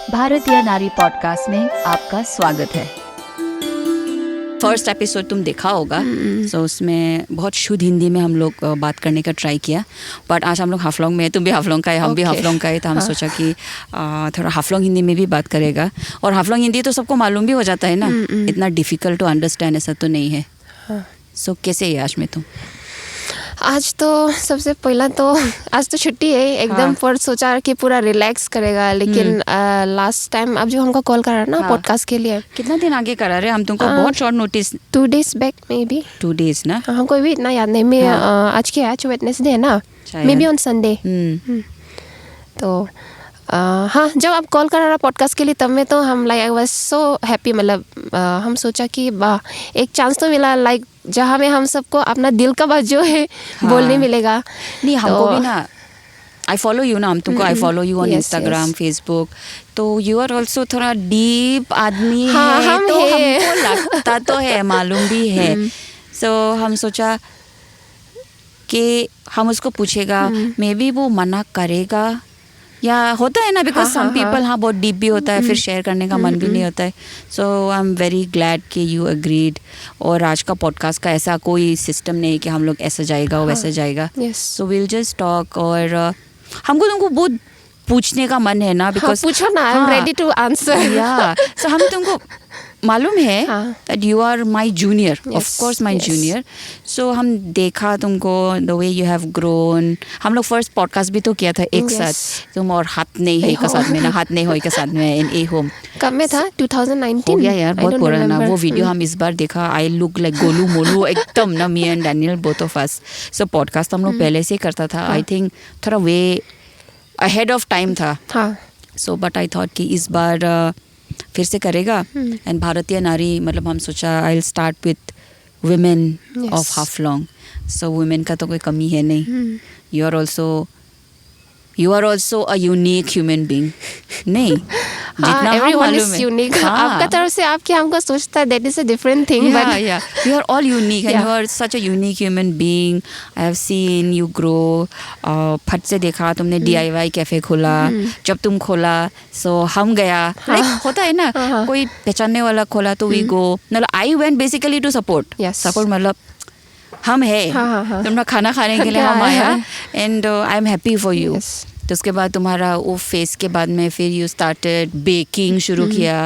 भारतीय नारी पॉडकास्ट में आपका स्वागत है। फर्स्ट एपिसोड तुम देखा होगा, तो उसमें बहुत शुद्ध हिंदी में हम लोग बात करने का ट्राई किया। बट आज हम लोग हाफलोंग में, तुम भी हाफलोंग का है, हम भी हाफलोंग का है, तो हम सोचा कि थोड़ा हाफलोंग हिंदी में भी बात करेगा। और हाफलोंग हिंदी तो सबको मालूम भी हो जाता है ना, इतना डिफ़िकल्ट टू अंडरस्टैंड ऐसा तो नहीं है। सो कैसे है आज में तुम? आज तो सबसे पहला तो आज तो छुट्टी है एकदम, पर सोचा कि पूरा रिलैक्स करेगा। लेकिन लास्ट टाइम अब जो हमको कॉल करा ना पॉडकास्ट के लिए, कितना दिन आगे करा रहे हम तुमको? बहुत short notice, 2 days back may be. 2 days ना? हमको भी इतना याद नहीं। मैं आज क्या आज वेडनेसडे है ना, मे बी ऑन संडे। तो हाँ, जब आप कॉल कर रहा पॉडकास्ट के लिए तब में तो हम like I was so happy. मतलब हम सोचा कि वाह, एक चांस तो मिला लाइक जहाँ में हम सबको अपना दिल का बात जो है बोलने मिलेगा। नहीं, हमको भी ना, आई फॉलो यू ना, हम तुमको I follow you on Instagram, Facebook, तो यू आर ऑल्सो थोड़ा डीप आदमी है, तो हमको लगता तो है, मालूम भी है। सो हम सोचा कि हम उसको पूछेगा, मे बी वो मना करेगा या होता है ना, बिकॉज सम पीपल बहुत डीप भी होता है, फिर शेयर करने का मन भी नहीं होता है। So I am very glad कि यू अग्रीड। और आज का पॉडकास्ट का ऐसा कोई सिस्टम नहीं कि हम लोग ऐसा जाएगा वैसा जाएगा। So will just talk. और हमको तुमको बहुत पूछने का मन है ना, बिकॉज पूछो ना, I am ready to answer. या सो हम तुमको मालूम है that you are my junior, of course my junior. So हम देखा तुमको the way you have grown. हम लोग फर्स्ट पॉडकास्ट भी तो किया था एक साथ, तुम और हाथ नहीं है का साथ में ना, हाथ नहीं हो का साथ में इन ए होम। कब में था? 2019 हो गया यार, बहुत पुराना वो वीडियो। हम इस बार देखा, I look like Golu Molu एकदम ना, me and Daniel both of us. So podcast हम लोग पहले से करता था, आई थिंक थोड़ा वे अहेड ऑफ टाइम था। सो बट आई थॉट कि इस बार फिर से करेगा। एंड भारतीय नारी, मतलब हम सोचा I will start with women of Haflong. So women का तो कोई कमी है नहीं। You are also a unique human being. नहीं, जितना everyone is unique. आपका तरफ से आपके हमको सोचता है that is a different thing. You are all unique and you are such a unique human being. I have seen you grow. फट से देखा तुमने DIY कैफे खोला। जब तुम खोला so हम गया, like होता है ना, कोई पहचानने वाला खोला तो we go. मतलब I went basically to support. Support मतलब हम है, तुम्हारा खाना खाने के लिए हम आया, and I am happy for you. तो उसके बाद तुम्हारा वो फेस के बाद में फिर यू स्टार्टेड बेकिंग शुरू किया।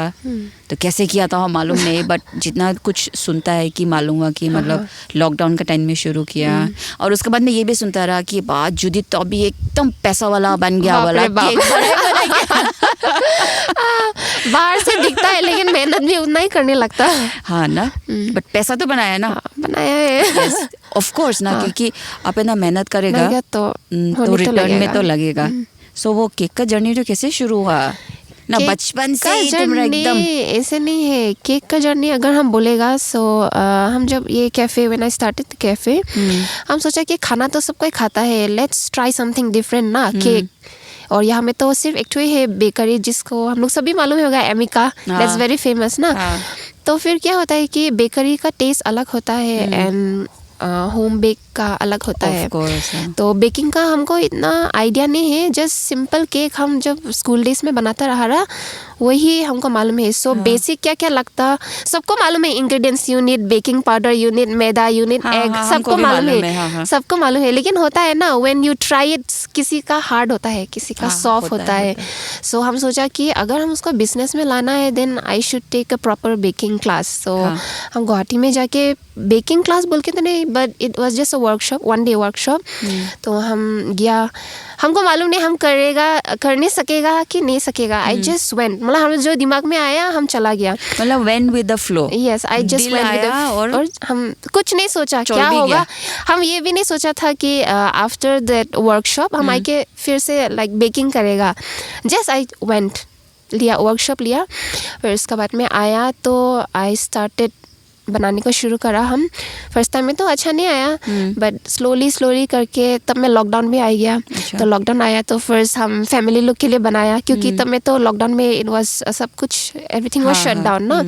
तो कैसे किया था मालूम नहीं, बट जितना कुछ सुनता है कि मालूम हुआ कि मतलब लॉकडाउन का टाइम में शुरू किया। और उसके बाद में ये भी सुनता रहा कि बात जुदित तो अभी एकदम पैसा वाला बन गया वाला। बाहर से दिखता है लेकिन मेहनत भी उतना ही करने लगता है। हाँ ना, बट पैसा तो बनाया ना। बनाया है ऑफ कोर्स ना, क्योंकि आप इतना मेहनत करेगा तो रिटर्न में तो लगेगा। सो वो केक का जर्नी तो कैसे शुरू हुआ ना? बचपन से ही तुम्हारा एकदम ऐसे नहीं है। केक का जर्नी अगर हम बोलेगा सो हम जब ये cafe, when I started cafe, हम सोचा कि खाना तो सब कोई खाता है, लेट्स ट्राई समथिंग डिफरेंट ना, केक। और यहाँ में तो सिर्फ एक है बेकरी, जिसको हम लोग सभी मालूम होगा, एमिका, दैट्स वेरी फेमस ना। तो फिर क्या होता है कि बेकरी का टेस्ट अलग होता है एंड होम बेक का अलग होता है। तो बेकिंग का हमको इतना आइडिया नहीं है, जस्ट सिंपल केक हम जब स्कूल डेज में बनाता रहा वही हमको मालूम है। सो बेसिक क्या क्या लगता सबको मालूम है। Ingredients you need baking powder, you need maida, you need egg, सबको मालूम है, सबको मालूम है। लेकिन होता है ना, व्हेन यू ट्राई इट, किसी का हार्ड होता है, किसी का सॉफ्ट होता है। सो हम सोचा कि अगर हम उसको बिजनेस में लाना है then I should take a proper baking class. So हम गुवाहाटी में जाके बेकिंग क्लास बोल के तो नहीं, but it was just a workshop, 1 day workshop. तो हम गया, हमको मालूम नहीं हम कर नहीं सकेगा कि नहीं सकेगा। आई जस्ट वेंट, मतलब हम जो दिमाग में आया हम चला गया, मतलब went with the flow. Yes, I just went with the, और हम कुछ नहीं सोचा क्या होगा। हम ये भी नहीं सोचा था कि आफ्टर दैट वर्कशॉप हम आके फिर से लाइक बेकिंग करेगा। जस्ट आई वेंट, लिया वर्कशॉप लिया, फिर उसके बाद में आया तो आई स्टार्टेड बनाने को शुरू करा हम। फर्स्ट टाइम में तो अच्छा नहीं आया, बट स्लोली करके तब में लॉकडाउन भी आ गया। तो लॉकडाउन आया तो फर्स्ट हम फैमिली लोग के लिए बनाया, क्योंकि तब में तो लॉकडाउन में इट वाज सब कुछ एवरीथिंग वाज शट डाउन ना।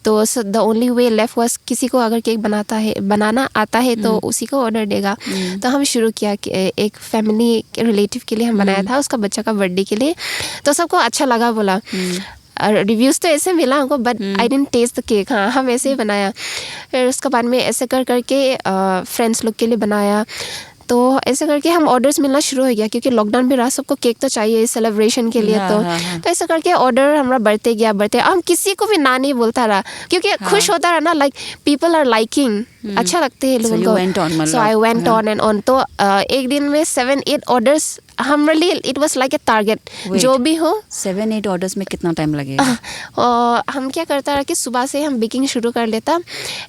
तो the only way left was किसी को अगर केक बनाना आता है तो उसी को ऑर्डर देगा। तो हम शुरू किया कि एक फैमिली रिलेटिव के लिए हम बनाया था, उसका बच्चा का बर्थडे के लिए। तो सबको अच्छा लगा बोला। रिव्यूज़ तो ऐसे मिला हमको, but I didn't taste the cake. हाँ, हम ऐसे ही बनाया। फिर उसके बाद में ऐसे करके फ्रेंड्स लोग के लिए बनाया। तो ऐसे करके हम ऑर्डर्स मिलना शुरू हो गया, क्योंकि लॉकडाउन भी रहा, सबको केक तो चाहिए सेलिब्रेशन के लिए। तो ऐसे करके ऑर्डर हमारा बढ़ते गया। हम किसी को भी ना नहीं बोलता रहा, क्योंकि खुश होता रहा ना, लाइक पीपल आर लाइकिंग, अच्छा लगते हैं लोगों को। So I went on and on. तो एक दिन में 7-8 ऑर्डर्स हमारे लिए it was like a target. जो भी हो 7-8 ऑर्डर्स में कितना टाइम लगेगा? हम क्या करता रहा कि सुबह से हम बेकिंग शुरू कर लेता,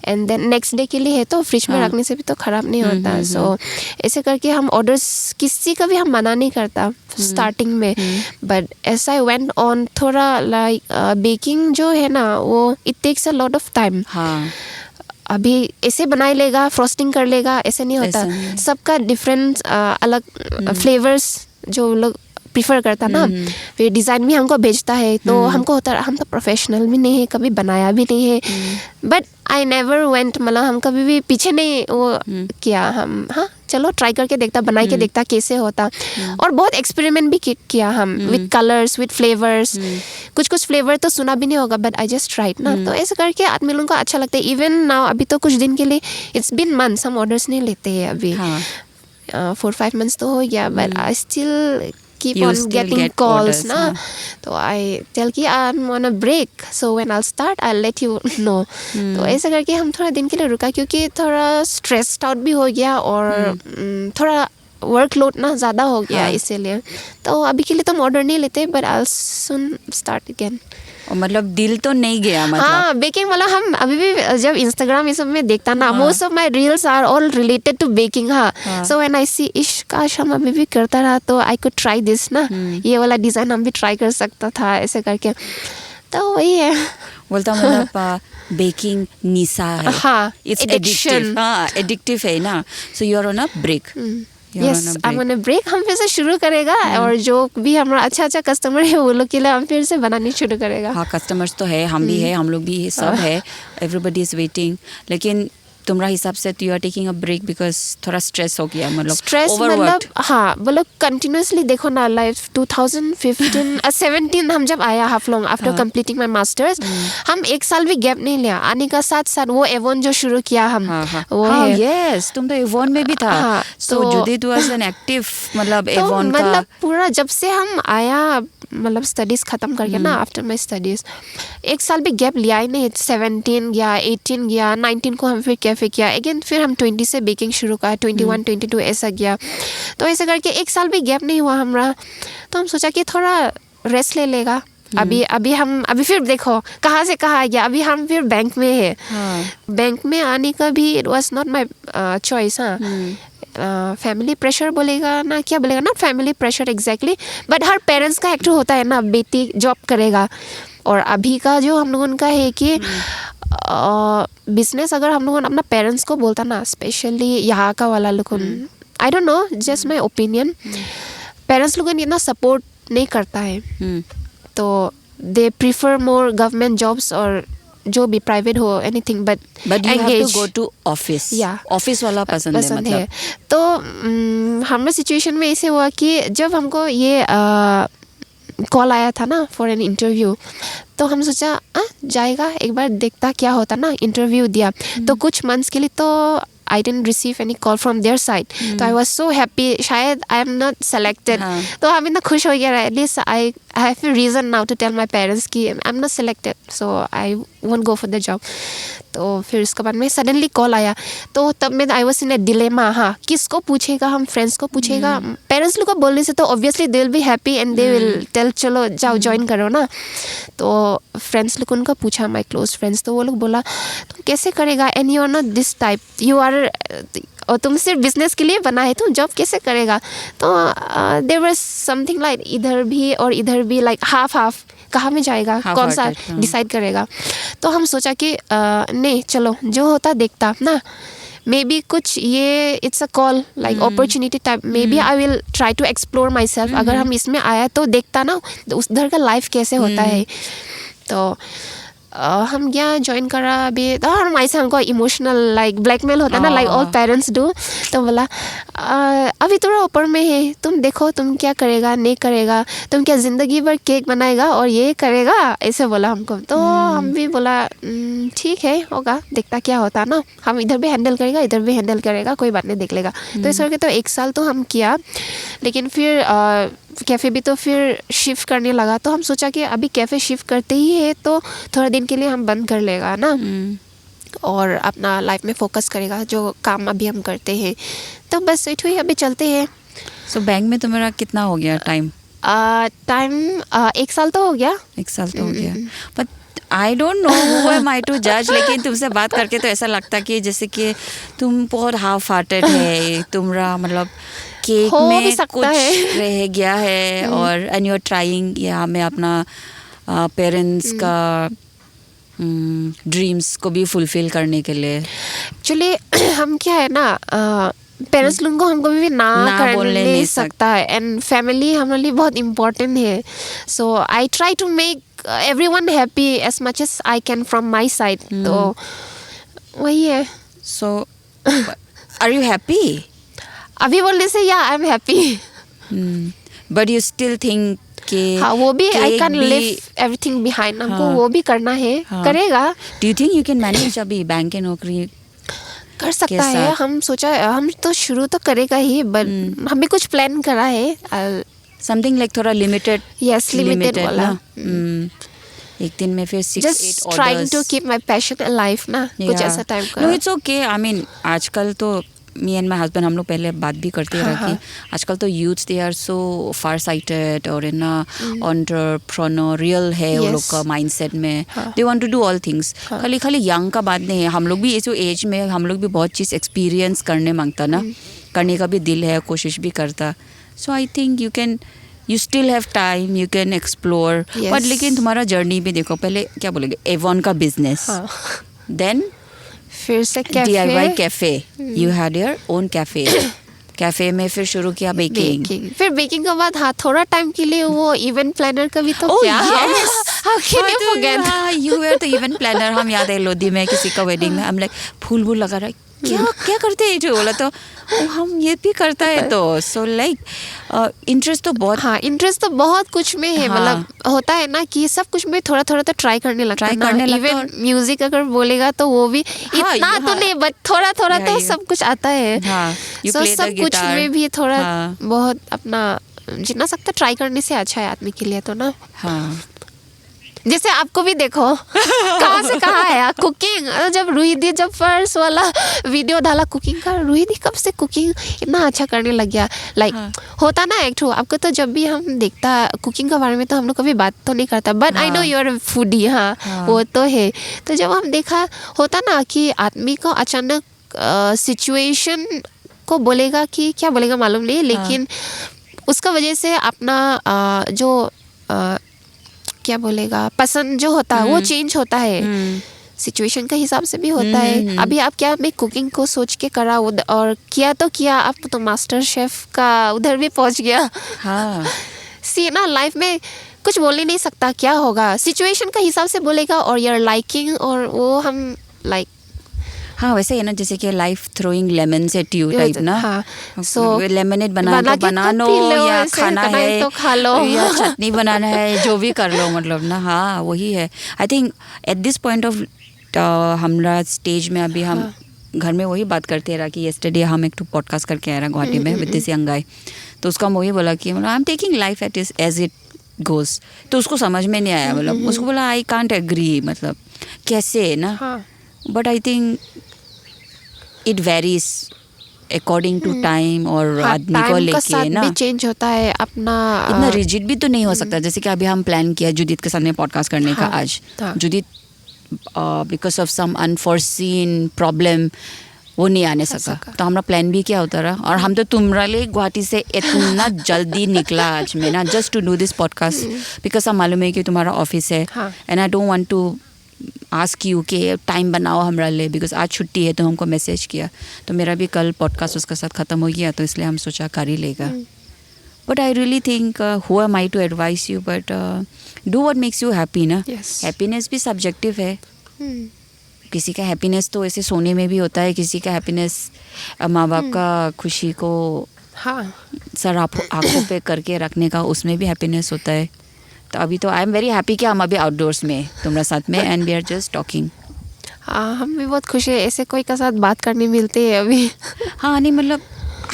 एंड देन नेक्स्ट डे के लिए है तो फ्रिज में रखने से भी तो ख़राब नहीं होता। सो ऐसे करके हम ऑर्डर्स किसी का भी हम मना नहीं करता स्टार्टिंग में। बट ऐसा वेंट ऑन थोड़ा लाइक बेकिंग जो है ना, वो it takes a lot of time. अभी ऐसे बनाई लेगा, फ्रॉस्टिंग कर लेगा, ऐसे नहीं होता। सबका डिफरेंट अलग फ्लेवर्स जो लोग प्रीफर करता ना। फिर डिज़ाइन भी हमको भेजता है, तो हमको होता हम तो प्रोफेशनल भी नहीं है, कभी बनाया भी नहीं है। बट आई नेवर वेंट, मतलब हम कभी भी पीछे नहीं वो किया। हम हाँ चलो ट्राई करके देखता, बनाई के देखता कैसे होता। और बहुत एक्सपेरिमेंट भी किया हम विद कलर्स, विद फ्लेवर्स। कुछ फ्लेवर तो सुना भी नहीं होगा, बट आई जस्ट ट्राइड ना। तो ऐसे करके आदमी लोगों को अच्छा लगता है। इवन नाउ अभी तो कुछ दिन के लिए इट्स बिन मंथ्स, हम ऑर्डर्स नहीं लेते हैं अभी। 4-5 मंथ्स तो हो गया, but I still keep You on still getting get calls orders, na. So I tell कि I'm on a break, so when I'll start I'll let you know. तो ऐसा करके हम थोड़ा दिन के लिए रुका, क्योंकि थोड़ा स्ट्रेस्ड आउट भी हो गया और थोड़ा वर्कलोड ना ज़्यादा हो गया, इसीलिए। तो अभी के लिए तो हम ऑर्डर नहीं लेते, but I'll soon start again. और मतलब दिल तो नहीं गया मतलब? हाँ, बेकिंग वाला हम अभी भी जब इंस्टाग्राम ये सब में देखता ना, most of my reels are all related to baking. हाँ, सो व्हेन आई सी इश काश हम अभी भी करता रहा तो आई कुड ट्राई दिस ना, ये वाला डिज़ाइन हम भी ट्राई कर सकता था, ऐसे करके। तो वही है, बोलता मतलब बेकिंग निशा है। हाँ, इट्स एडिक्शन। एडिक्टिव। हाँ, एडिक्टिव है ना। So you are on a break. Yes, I am on a break. हम फिर से शुरू करेगा, और जो भी हमारा अच्छा कस्टमर है वो लोग के लिए हम फिर से बनानी शुरू करेगा। हाँ, कस्टमर्स तो है, हम भी है, हम लोग भी सब है, एवरीबडी इज वेटिंग। लेकिन तुम्हारा हिसाब से you are taking a break because थोड़ा स्ट्रेस हो गया, मतलब स्ट्रेस, मतलब हाँ, मतलब कंटिन्यूसली देखो ना, लाइफ 2017 हम जब आया Haflong after completing my masters, हम 1 साल भी गैप नहीं लिया। आने का साथ वो एवोन जो शुरू किया हम, वो है। यस, तुम तो एवोन में भी था। सो जुदीद वाज एन एक्टिव, मतलब एवोन का मतलब पूरा जब से हम आया, मतलब स्टडीज़ ख़त्म करके ना, आफ्टर माई स्टडीज़ 1 साल भी गैप लिया ही नहीं। 17 गया, 18 गया, 19 को हम फिर कैफ़े किया अगेन। फिर हम 20 से बेकिंग शुरू करा, 21, 22 ऐसा गया। तो ऐसे करके 1 साल भी गैप नहीं हुआ हमारा। तो हम सोचा कि थोड़ा रेस्ट ले लेगा। अभी फिर देखो कहाँ से कहाँ आ गया। अभी हम फिर बैंक में है। बैंक में आने का भी it was not my choice. हाँ, फैमिली प्रेशर बोलेगा ना, क्या बोलेगा, not family pressure exactly, but her parents का एक्ट होता है ना, बेटी जॉब करेगा। और अभी का जो हम लोगों का है कि बिजनेस अगर हम लोगों अपना पेरेंट्स को बोलता ना, स्पेशली यहाँ का वाला लोग, I don't know, just my opinion, parents लोगों ने इतना सपोर्ट नहीं करता है। तो they prefer more government jobs और जो भी प्राइवेट हो, anything, but you have to go to office. या ऑफिस वाला पसंद है मतलब। तो हमारे सिचुएशन में ऐसे हुआ कि जब हमको ये कॉल आया था ना फॉर एन इंटरव्यू, तो हम सोचा जाएगा, एक बार देखता क्या होता ना। इंटरव्यू दिया तो कुछ मंथ्स के लिए तो I didn't receive any call from their side. तो I was so happy, शायद I am not selected. तो हम इतना खुश हो गया, at least I have a reason now to tell my parents कि I'm not selected, so I won't go for the job. तो फिर उसके बाद में सडनली कॉल आया, तो तब में I was in A dilemma. हाँ, किसको पूछेगा, हम फ्रेंड्स को पूछेगा, पेरेंट्स लोग को बोलने से तो obviously they will be happy and they will tell चलो जाओ ज्वाइन करो ना। तो फ्रेंड्स लोग उनको पूछा, माई क्लोज फ्रेंड्स, तो वो लोग बोला तुम कैसे करेगा, and you are not this type, you are, और तुम सिर्फ बिजनेस के लिए बना है, तुम जॉब कैसे करेगा। तो देयर वाज समथिंग लाइक इधर भी और इधर भी, लाइक हाफ कहाँ में जाएगा, कौन सा डिसाइड करेगा। तो हम सोचा कि नहीं चलो जो होता देखता ना, मे बी कुछ ये it's a call like opportunity type, maybe I will try to explore myself, अगर हम इसमें आया तो देखता ना उधर का लाइफ कैसे होता है। तो हम क्या ज्वाइन करा अभी, और हमारे से हमको इमोशनल लाइक ब्लैकमेल होता है ना, लाइक ऑल पेरेंट्स डू। तो बोला अभी थोड़ा ऊपर में है, तुम देखो तुम क्या करेगा नहीं करेगा, तुम क्या ज़िंदगी भर केक बनाएगा और ये करेगा, ऐसे बोला हमको। तो हम भी बोला ठीक है होगा, देखता क्या होता ना, हम इधर भी हैंडल करेगा इधर भी हैंडल करेगा, कोई बात नहीं देख लेगा। तो इस करके तो 1 साल तो हम किया, लेकिन फिर कैफ़े भी तो फिर शिफ्ट करने लगा। तो हम सोचा कि अभी कैफ़े शिफ्ट करते ही है तो थोड़ा दिन के लिए हम बंद कर लेगा ना, और अपना लाइफ में फोकस करेगा जो काम अभी हम करते हैं। तो बस इट हुई, अभी चलते हैं। सो बैंक में तुम्हारा कितना हो गया टाइम? टाइम 1 साल तो हो गया। 1 साल तो हो गया, but I don't know who am I to जज, लेकिन तुमसे बात करके तो ऐसा लगता कि जैसे कि तुम बहुत हाफ हार्टेड है, तुम्हारा मतलब केक हो भी में सकता कुछ है। रह गया है, और एंड यू आर ट्राइंग यहाँ में अपना पेरेंट्स का ड्रीम्स को भी फुलफिल करने के लिए। एक्चुअली हम क्या है ना, पेरेंट्स लोगों को हमको भी ना बोलने करने नहीं नहीं सकता है, एंड फैमिली हमारे लिए बहुत इम्पोर्टेंट है। So I try to make everyone happy as much as I can from my side. तो वही है। So are you happy? अभी बोलने से या I am happy, but you still think कि हाँ वो भी आई cake कैन भी- लिव एवरीथिंग बिहाइंड, हमको हाँ। वो भी करना है, हाँ। करेगा, do you think you can manage अभी बैंक की नौकरी? कर सकता के है। साथ? हम सोचा हम तो शुरू तो करेगा ही, बट हम भी कुछ प्लान करा है। समथिंग लाइक थोड़ा लिमिटेड। Yes, limited वाला। एक दिन में फिर 6-8 just trying to keep my passion alive ना, कुछ ऐसा टाइम नो का। It's okay. आई मीन आजकल तो मी एंड माई हस्बैंड हम लोग पहले बात भी करते रहे कि आजकल तो youths they are so far sighted और है ना एंटरप्रेन्योरियल है वो लोग का माइंडसेट में, they want to do all things. खाली खाली यंग का बात नहीं है, हम लोग भी इस एज में हम लोग भी बहुत चीज़ एक्सपीरियंस करने मांगता ना, करने का भी दिल है, कोशिश भी करता। So I think you still have time, you can explore. Yes. But लेकिन तुम्हारा जर्नी भी देखो, पहले क्या बोलेंगे एवॉन का बिजनेस, देन फिर से DIY cafe, cafe, you had your own cafe, cafe में फिर शुरू किया बेकिंग। फिर बेकिंग के बाद हाँ थोड़ा टाइम के लिए वो इवेंट प्लानर का भी तो क्या। How can you forget? You were the event planner. हम याद है लोधी में किसी का वेडिंग में हम लाइक फूल वूल लगा रहा है, क्या क्या करते हैं जो बोला, तो हम ये भी करता है। तो सो लाइक इंटरेस्ट तो बहुत, हाँ इंटरेस्ट तो बहुत कुछ में है। हाँ। मतलब होता है ना कि सब कुछ में थोड़ा थोड़ा तो ट्राई करने लगता है Try करने लगता है इवन म्यूजिक अगर बोलेगा तो वो भी हाँ, इतना तो हाँ। नहीं, बट थोड़ा थोड़ा Yeah, तो you- सब कुछ आता है। हाँ, you So, play the सब कुछ guitar. में भी थोड़ा हाँ। बहुत अपना जितना सकता ट्राई करने से अच्छा है आदमी के लिए तो ना। हाँ जैसे आपको भी देखो कहाँ से कहाँ आया कुकिंग। जब रूही जब फर्स्ट वाला वीडियो डाला कुकिंग का, रूही कब से कुकिंग इतना अच्छा करने लग गया। लाइक होता ना एक ठो आपको, तो जब भी हम देखता कुकिंग के बारे में तो हम लोग कभी बात तो नहीं करता, but I know you are foodie. हाँ वो तो है। तो जब हम देखा होता ना कि आदमी को अचानक सिचुएशन को बोलेगा कि क्या बोलेगा मालूम नहीं, लेकिन उसका वजह से अपना जो क्या बोलेगा पसंद जो होता है वो चेंज होता है। सिचुएशन के हिसाब से भी होता है। अभी आप क्या मैं कुकिंग को सोच के करा और किया तो किया, आप तो मास्टर शेफ का उधर भी पहुंच गया। हाँ सी ना लाइफ में कुछ बोल ही नहीं सकता क्या होगा, सिचुएशन का हिसाब से बोलेगा और योर लाइकिंग, और वो हम लाइक हाँ वैसे है ना, जैसे कि life throwing lemon at you type ना। हाँ, सो so, लेमनेड बना बना तो के बना तो लो, पी लो, या ऐसे खाना बनाए है तो खा लो। या चटनी बनाना है, जो भी कर लो मतलब ना। हाँ वही है। I think at this point of हमारा स्टेज में अभी हम घर में वही बात करते रहा कि येस्टरडे हम एक पॉडकास्ट करके आए रहा गुवाहाटी में विद दिस यंग गाय। तो उसका हम वही बोला कि मतलब I am taking life at is as it goes. तो उसको समझ में नहीं आया, मतलब उसको बोला आई कांट एग्री, मतलब कैसे ना। But I think it varies according to time और आदमी को लेके ना, भी चेंज होता है अपना। इतना रिजिड भी तो नहीं हो सकता। जैसे कि अभी हम प्लान किया जुदित के साथ में पॉडकास्ट करने का आज, Judith because of some unforeseen problem वो नहीं आने सका, तो हमारा प्लान भी क्या होता रहा। और हम तो तुम्हारे लिए गुवाहाटी से इतना जल्दी निकला आज में ना, just to do this podcast, because हम मालूम है कि तुम्हारा ऑफिस है and I don't want to ask you कि टाइम बनाओ हमारा लिए, बिकॉज आज छुट्टी है तो हमको मैसेज किया, तो मेरा भी कल पॉडकास्ट उसके साथ ख़त्म हो गया, तो इसलिए हम सोचा कर ही लेगा. But I really think who am I to advise you, but do what makes you happy ना. Yes. हैप्पीनेस भी सब्जेक्टिव है. किसी का हैप्पीनेस तो ऐसे सोने में भी होता है, किसी का हैप्पीनेस माँ बाप का खुशी को हाँ सर आँखों पे करके रखने का, उसमें भी हैप्पीनेस होता है. तो अभी तो आई एम वेरी हैप्पी कि हम अभी आउटडोर्स में तुम्हारे साथ में and we are just talking. हाँ, हम भी बहुत खुश है ऐसे कोई के साथ बात करने मिलते हैं अभी. हाँ नहीं मतलब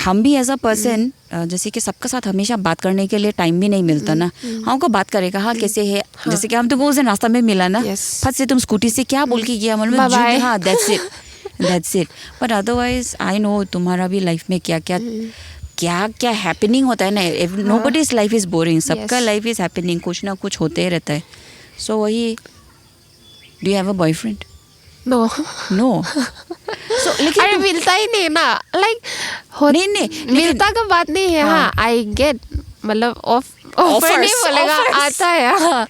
हम भी एज अ पर्सन जैसे कि सबके साथ हमेशा बात करने के लिए टाइम भी नहीं मिलता ना. हमको बात करेगा हाँ कैसे है, जैसे कि हम तुमको उस दिन रास्ता में मिला ना, Yes. फट से तुम स्कूटी से क्या बोल के गया, मतलब Bye-bye. हाँ that's it. But otherwise I know तुम्हारा भी लाइफ में क्या क्या हैपनिंग होता है ना. नोबडीज लाइफ इज बोरिंग, सबका Yes. लाइफ इज हैपनिंग, कुछ ना कुछ होते ही रहता है. सो वही, do you have a boyfriend? No. No. So लेकिन अरे मिलता ही नहीं ना, लाइक नहीं मिलता का बात नहीं है. हाँ आई गेट, मतलब ऑफर नहीं बोलेगा, offers. आता है. हाँ,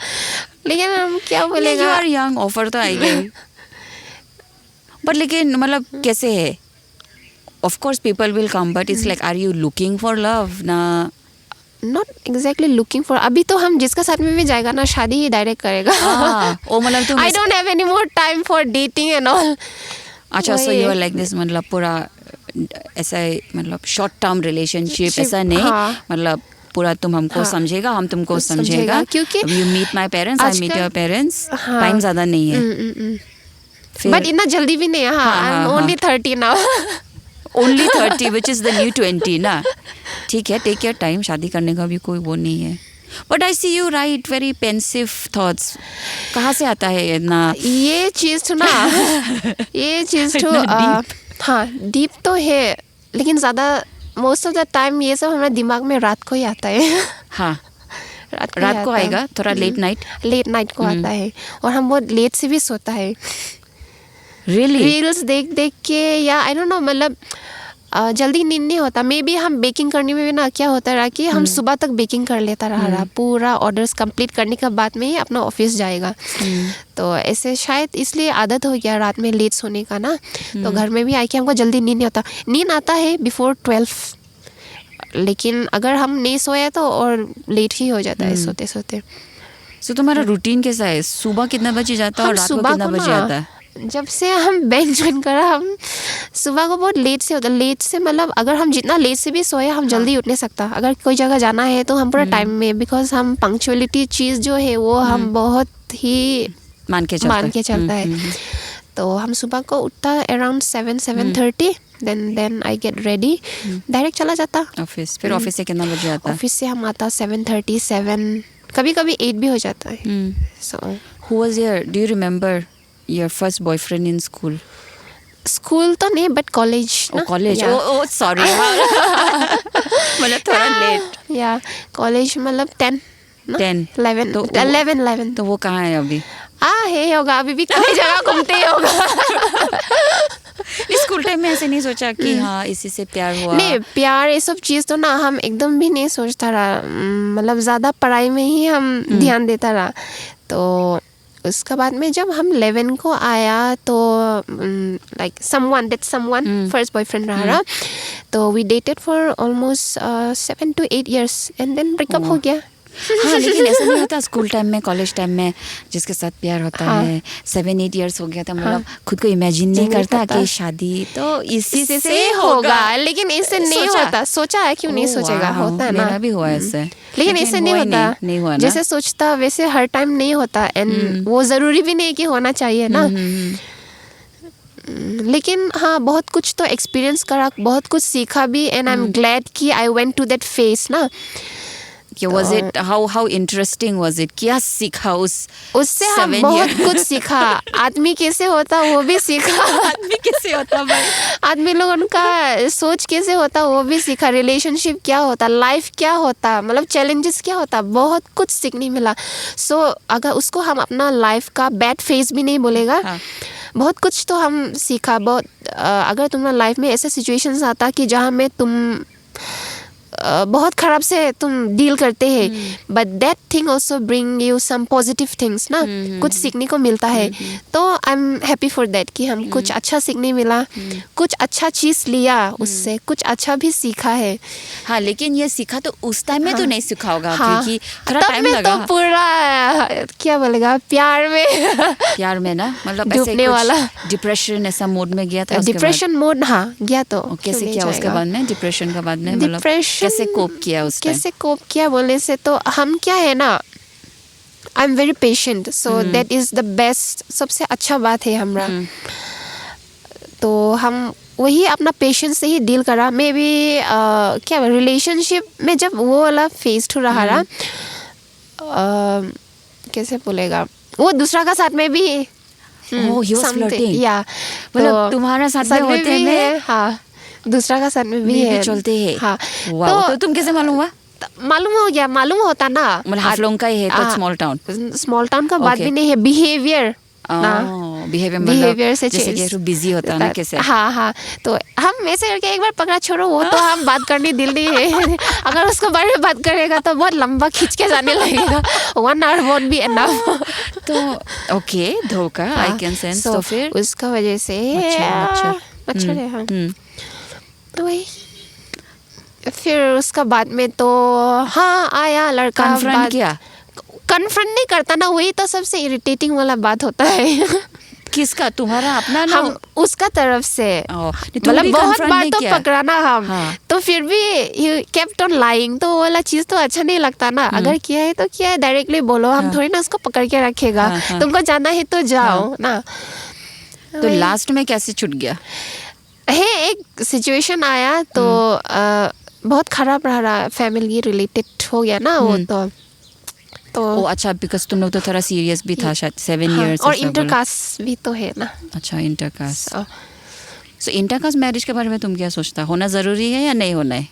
लेकिन हम क्या यू बोलेगा. आर यंग, ऑफर तो आएगा ही. बट लेकिन मतलब कैसे है, of course people will come, but it's like are you looking for love ना? Not exactly looking for. अभी तो हम जिसका साथ में भी जाएगा ना शादी ही डायरेक्ट करेगा. ओ मतलब तुम आई don't have any more time for dating and all. अच्छा, सो वही यू है. आर लाइक दिस, मतलब पूरा ऐसा मतलब शॉर्ट टर्म रिलेशनशिप ऐसा नहीं, हाँ. मतलब पूरा तुम हमको हाँ. समझेगा, हम तुमको समझेगा, समझेगा. क्योंकि you meet my parents, I meet आजकल- योर पेरेंट्स. हाँ. टाइम ज़्यादा नहीं है. फिर बट इतना जल्दी भी नहीं है. हाँ, आई एम हाँ, only 30 now. Only 30 which is the new 20 ना. ठीक है, टेक योर टाइम, शादी करने का भी कोई वो नहीं है. But I see you write very pensive thoughts. कहाँ से आता है इतना? ये चीज़ तो ना ये चीज़ तो इतना हाँ डीप तो है, लेकिन ज़्यादा मोस्ट ऑफ द टाइम ये सब हमारे दिमाग में रात को ही आता है. हाँ, रात रात को आएगा, थोड़ा लेट नाइट. लेट नाइट को आता है, और हम बहुत लेट से भी सोता है. रियली? रील्स देख देख के, या आई डोंट नो, मतलब जल्दी नींद नहीं होता. मे बी हम बेकिंग करने में भी ना क्या होता रहा कि हम सुबह तक बेकिंग कर लेता रहा पूरा ऑर्डर्स कंप्लीट करने के बाद में ही अपना ऑफिस जाएगा. तो ऐसे शायद इसलिए आदत हो गया रात में लेट सोने का ना. तो घर में भी आके हमको जल्दी नींद नहीं होता. नींद आता है बिफोर 12, लेकिन अगर हम नहीं सोए तो और लेट ही हो जाता है सोते सोते. सो तुम्हारा रूटीन कैसा है? सुबह कितना बजे जाता है और हम रात को सुबह कितना को बजे ना, आता है? जब से हम बैंक ज्वाइन करा, हम सुबह को बहुत लेट से होता. लेट से मतलब अगर हम जितना लेट से भी सोए हम जल्दी उठ नहीं सकता. अगर कोई जगह जाना है तो हम पूरा टाइम में, बिकॉज हम पंक्चुअलिटी चीज़ जो है वो हम बहुत ही मान के चलता है. तो हम सुबह को उठता around 7:30, then I get ready, direct चला जाता ऑफिस. फिर ऑफिस से कितना बजे आता है? ऑफिस से. हम आता 7:30, 7, कभी कभी 8 भी हो जाता है. So who was your, do you remember your first boyfriend in school? School तो नहीं, but college. College. Oh sorry, मतलब थोड़ा लेट. या कॉलेज मतलब 10 ना? 10. 11 तो 11. तो वो कहाँ है अभी? है होगा अभी भी कई जगह घूमते ही होगा. स्कूल टाइम में ऐसे नहीं सोचा कि हाँ इसी से प्यार हुआ? नहीं, प्यार ये सब चीज़ तो ना हम एकदम भी नहीं सोचता रहा. मतलब ज़्यादा पढ़ाई में ही हम ध्यान देता रहा. तो उसके बाद में जब हम 11 को आया तो लाइक समवन फर्स्ट बॉयफ्रेंड रहा. तो we dated for almost 7 to 8 years and then breakup हो गया. हाँ, लेकिन ऐसा नहीं होता स्कूल टाइम में, कॉलेज टाइम में जिसके साथ प्यार होता है 7-8 years हो गया था, मतलब खुद को इमेजिन नहीं करता कि शादी तो इसी से होगा. लेकिन इससे नहीं सोचा? होता. सोचा है, क्यों नहीं सोचेगा, होता है ना. मेरा भी हुआ ऐसे, लेकिन इससे नहीं होता. नहीं हुआ ना. जैसे सोचता वैसे हर टाइम नहीं होता. एंड वो ज़रूरी भी नहीं कि होना चाहिए ना. लेकिन हाँ, बहुत कुछ तो एक्सपीरियंस करा, बहुत कुछ सीखा भी. एंड आई एम ग्लैड कि I went to that phase ना. Was it how interesting was it? क्या सीखा उससे हम 7 बहुत year? कुछ सीखा. आदमी कैसे होता वो भी सीखा. आदमी कैसे होता भाई? आदमी लोगों का सोच कैसे होता वो भी सीखा. रिलेशनशिप क्या होता, लाइफ क्या होता, मतलब चैलेंजेस क्या होता, बहुत कुछ सीखने मिला. सो अगर उसको हम अपना लाइफ का बैड फेज भी नहीं बोलेगा. हाँ. बहुत कुछ तो हम सीखा. बहुत अगर तुम्हारा लाइफ में ऐसे सिचुएशंस आता कि जहाँ में तुम बहुत खराब से तुम डील करते हैं, but that thing also bring you some positive things ना, कुछ सीखने को मिलता है। तो I am happy for that कि हम कुछ अच्छा सीखने मिला, कुछ अच्छा चीज़ लिया उससे, कुछ अच्छा भी सीखा है। हाँ, लेकिन ये सीखा तो उस टाइम में तो नहीं सीखा होगा, हाँ, क्योंकि थोड़ा तब टाइम में लगा। तो पूरा क्या बोलेगा, प्यार में प्यार में ना, मतलब ऐसे डूबने वाला, डिप्रेशन ऐसा मोड में गया था। डिप्रेशन मोड, हाँ गया तो। और कैसे क्यों किया नहीं उसके जाएगा? बाद में, डिप्रेशन के बाद में, मतलब डिप्रेशन कैसे कोप किया उस टाइम? कैसे कोप किया बोलने से तो हम क्या है ना, I am very patient, so that is the best, सबसे अच्छा बात है हमारा। तो हम वही अपना पेशेंस से ही डील करा। मे बी क्या रिलेशनशिप में जब वो वाला फेस हो रहा कैसे बोलेगा, वो दूसरा का साथ में भी Oh, he was something, flirting. या मतलब तुम्हारा साथ में होते भी में है, हाँ दूसरा का साथ में भी है, चलते हैं। हाँ। वाह, तो तुम कैसे मालूम हुआ? मालूम हो गया, मालूम होता ना, मतलब हाफलोंग का ही है तो स्मॉल टाउन। स्मॉल टाउन का बात Okay. भी नहीं है, बिहेवियर बिहेवियर बिहेवियर से जैसे कि change- बिजी होता है ना, कैसे? हाँ हाँ, तो हम ऐसे करके एक बार पकड़ा छोड़ो, वो तो हम बात करने दिल नहीं है। अगर उसके बारे में बात करेगा तो बहुत लंबा खींच के जाने लगेगा, 1 hour won't be enough। तो ओके, धोखा, आई कैन सेंस। तो फिर उसका वजह से अच्छा है, हाँ। तो वही फिर उसका बाद में तो हाँ आया लड़का, कन्फ्रंट किया? कन्फ्रंट नहीं करता ना, वही तो सबसे इरिटेटिंग वाला बात होता है। किसका, तुम्हारा अपना ना? हम उसका तरफ से, नहीं, तुम मतलब भी बहुत confront बार नहीं तो किया? पकड़ाना हम, हाँ। तो फिर भी ही केप्ट ऑन लाइंग, तो वो वाला चीज तो अच्छा नहीं लगता ना। अगर किया है तो किया है, डायरेक्टली बोलो, हम थोड़ी ना उसको पकड़ के रखेगा। हाँ। तुमको जाना है तो जाओ ना। तो लास्ट में कैसे छूट गया? है एक सिचुएशन आया तो बहुत खराब रहा, फैमिली रिलेटेड हो गया ना वो तो ओ अच्छा, बिकॉज तुम लोग तो थोड़ा सीरियस भी था शायद, 7 years और ऐसा बोला। इंटरकास्ट भी तो है ना। अच्छा, इंटरकास्ट। So, सो इंटरकास्ट मैरिज के बारे में तुम क्या सोचता, होना जरूरी है या नहीं होना है?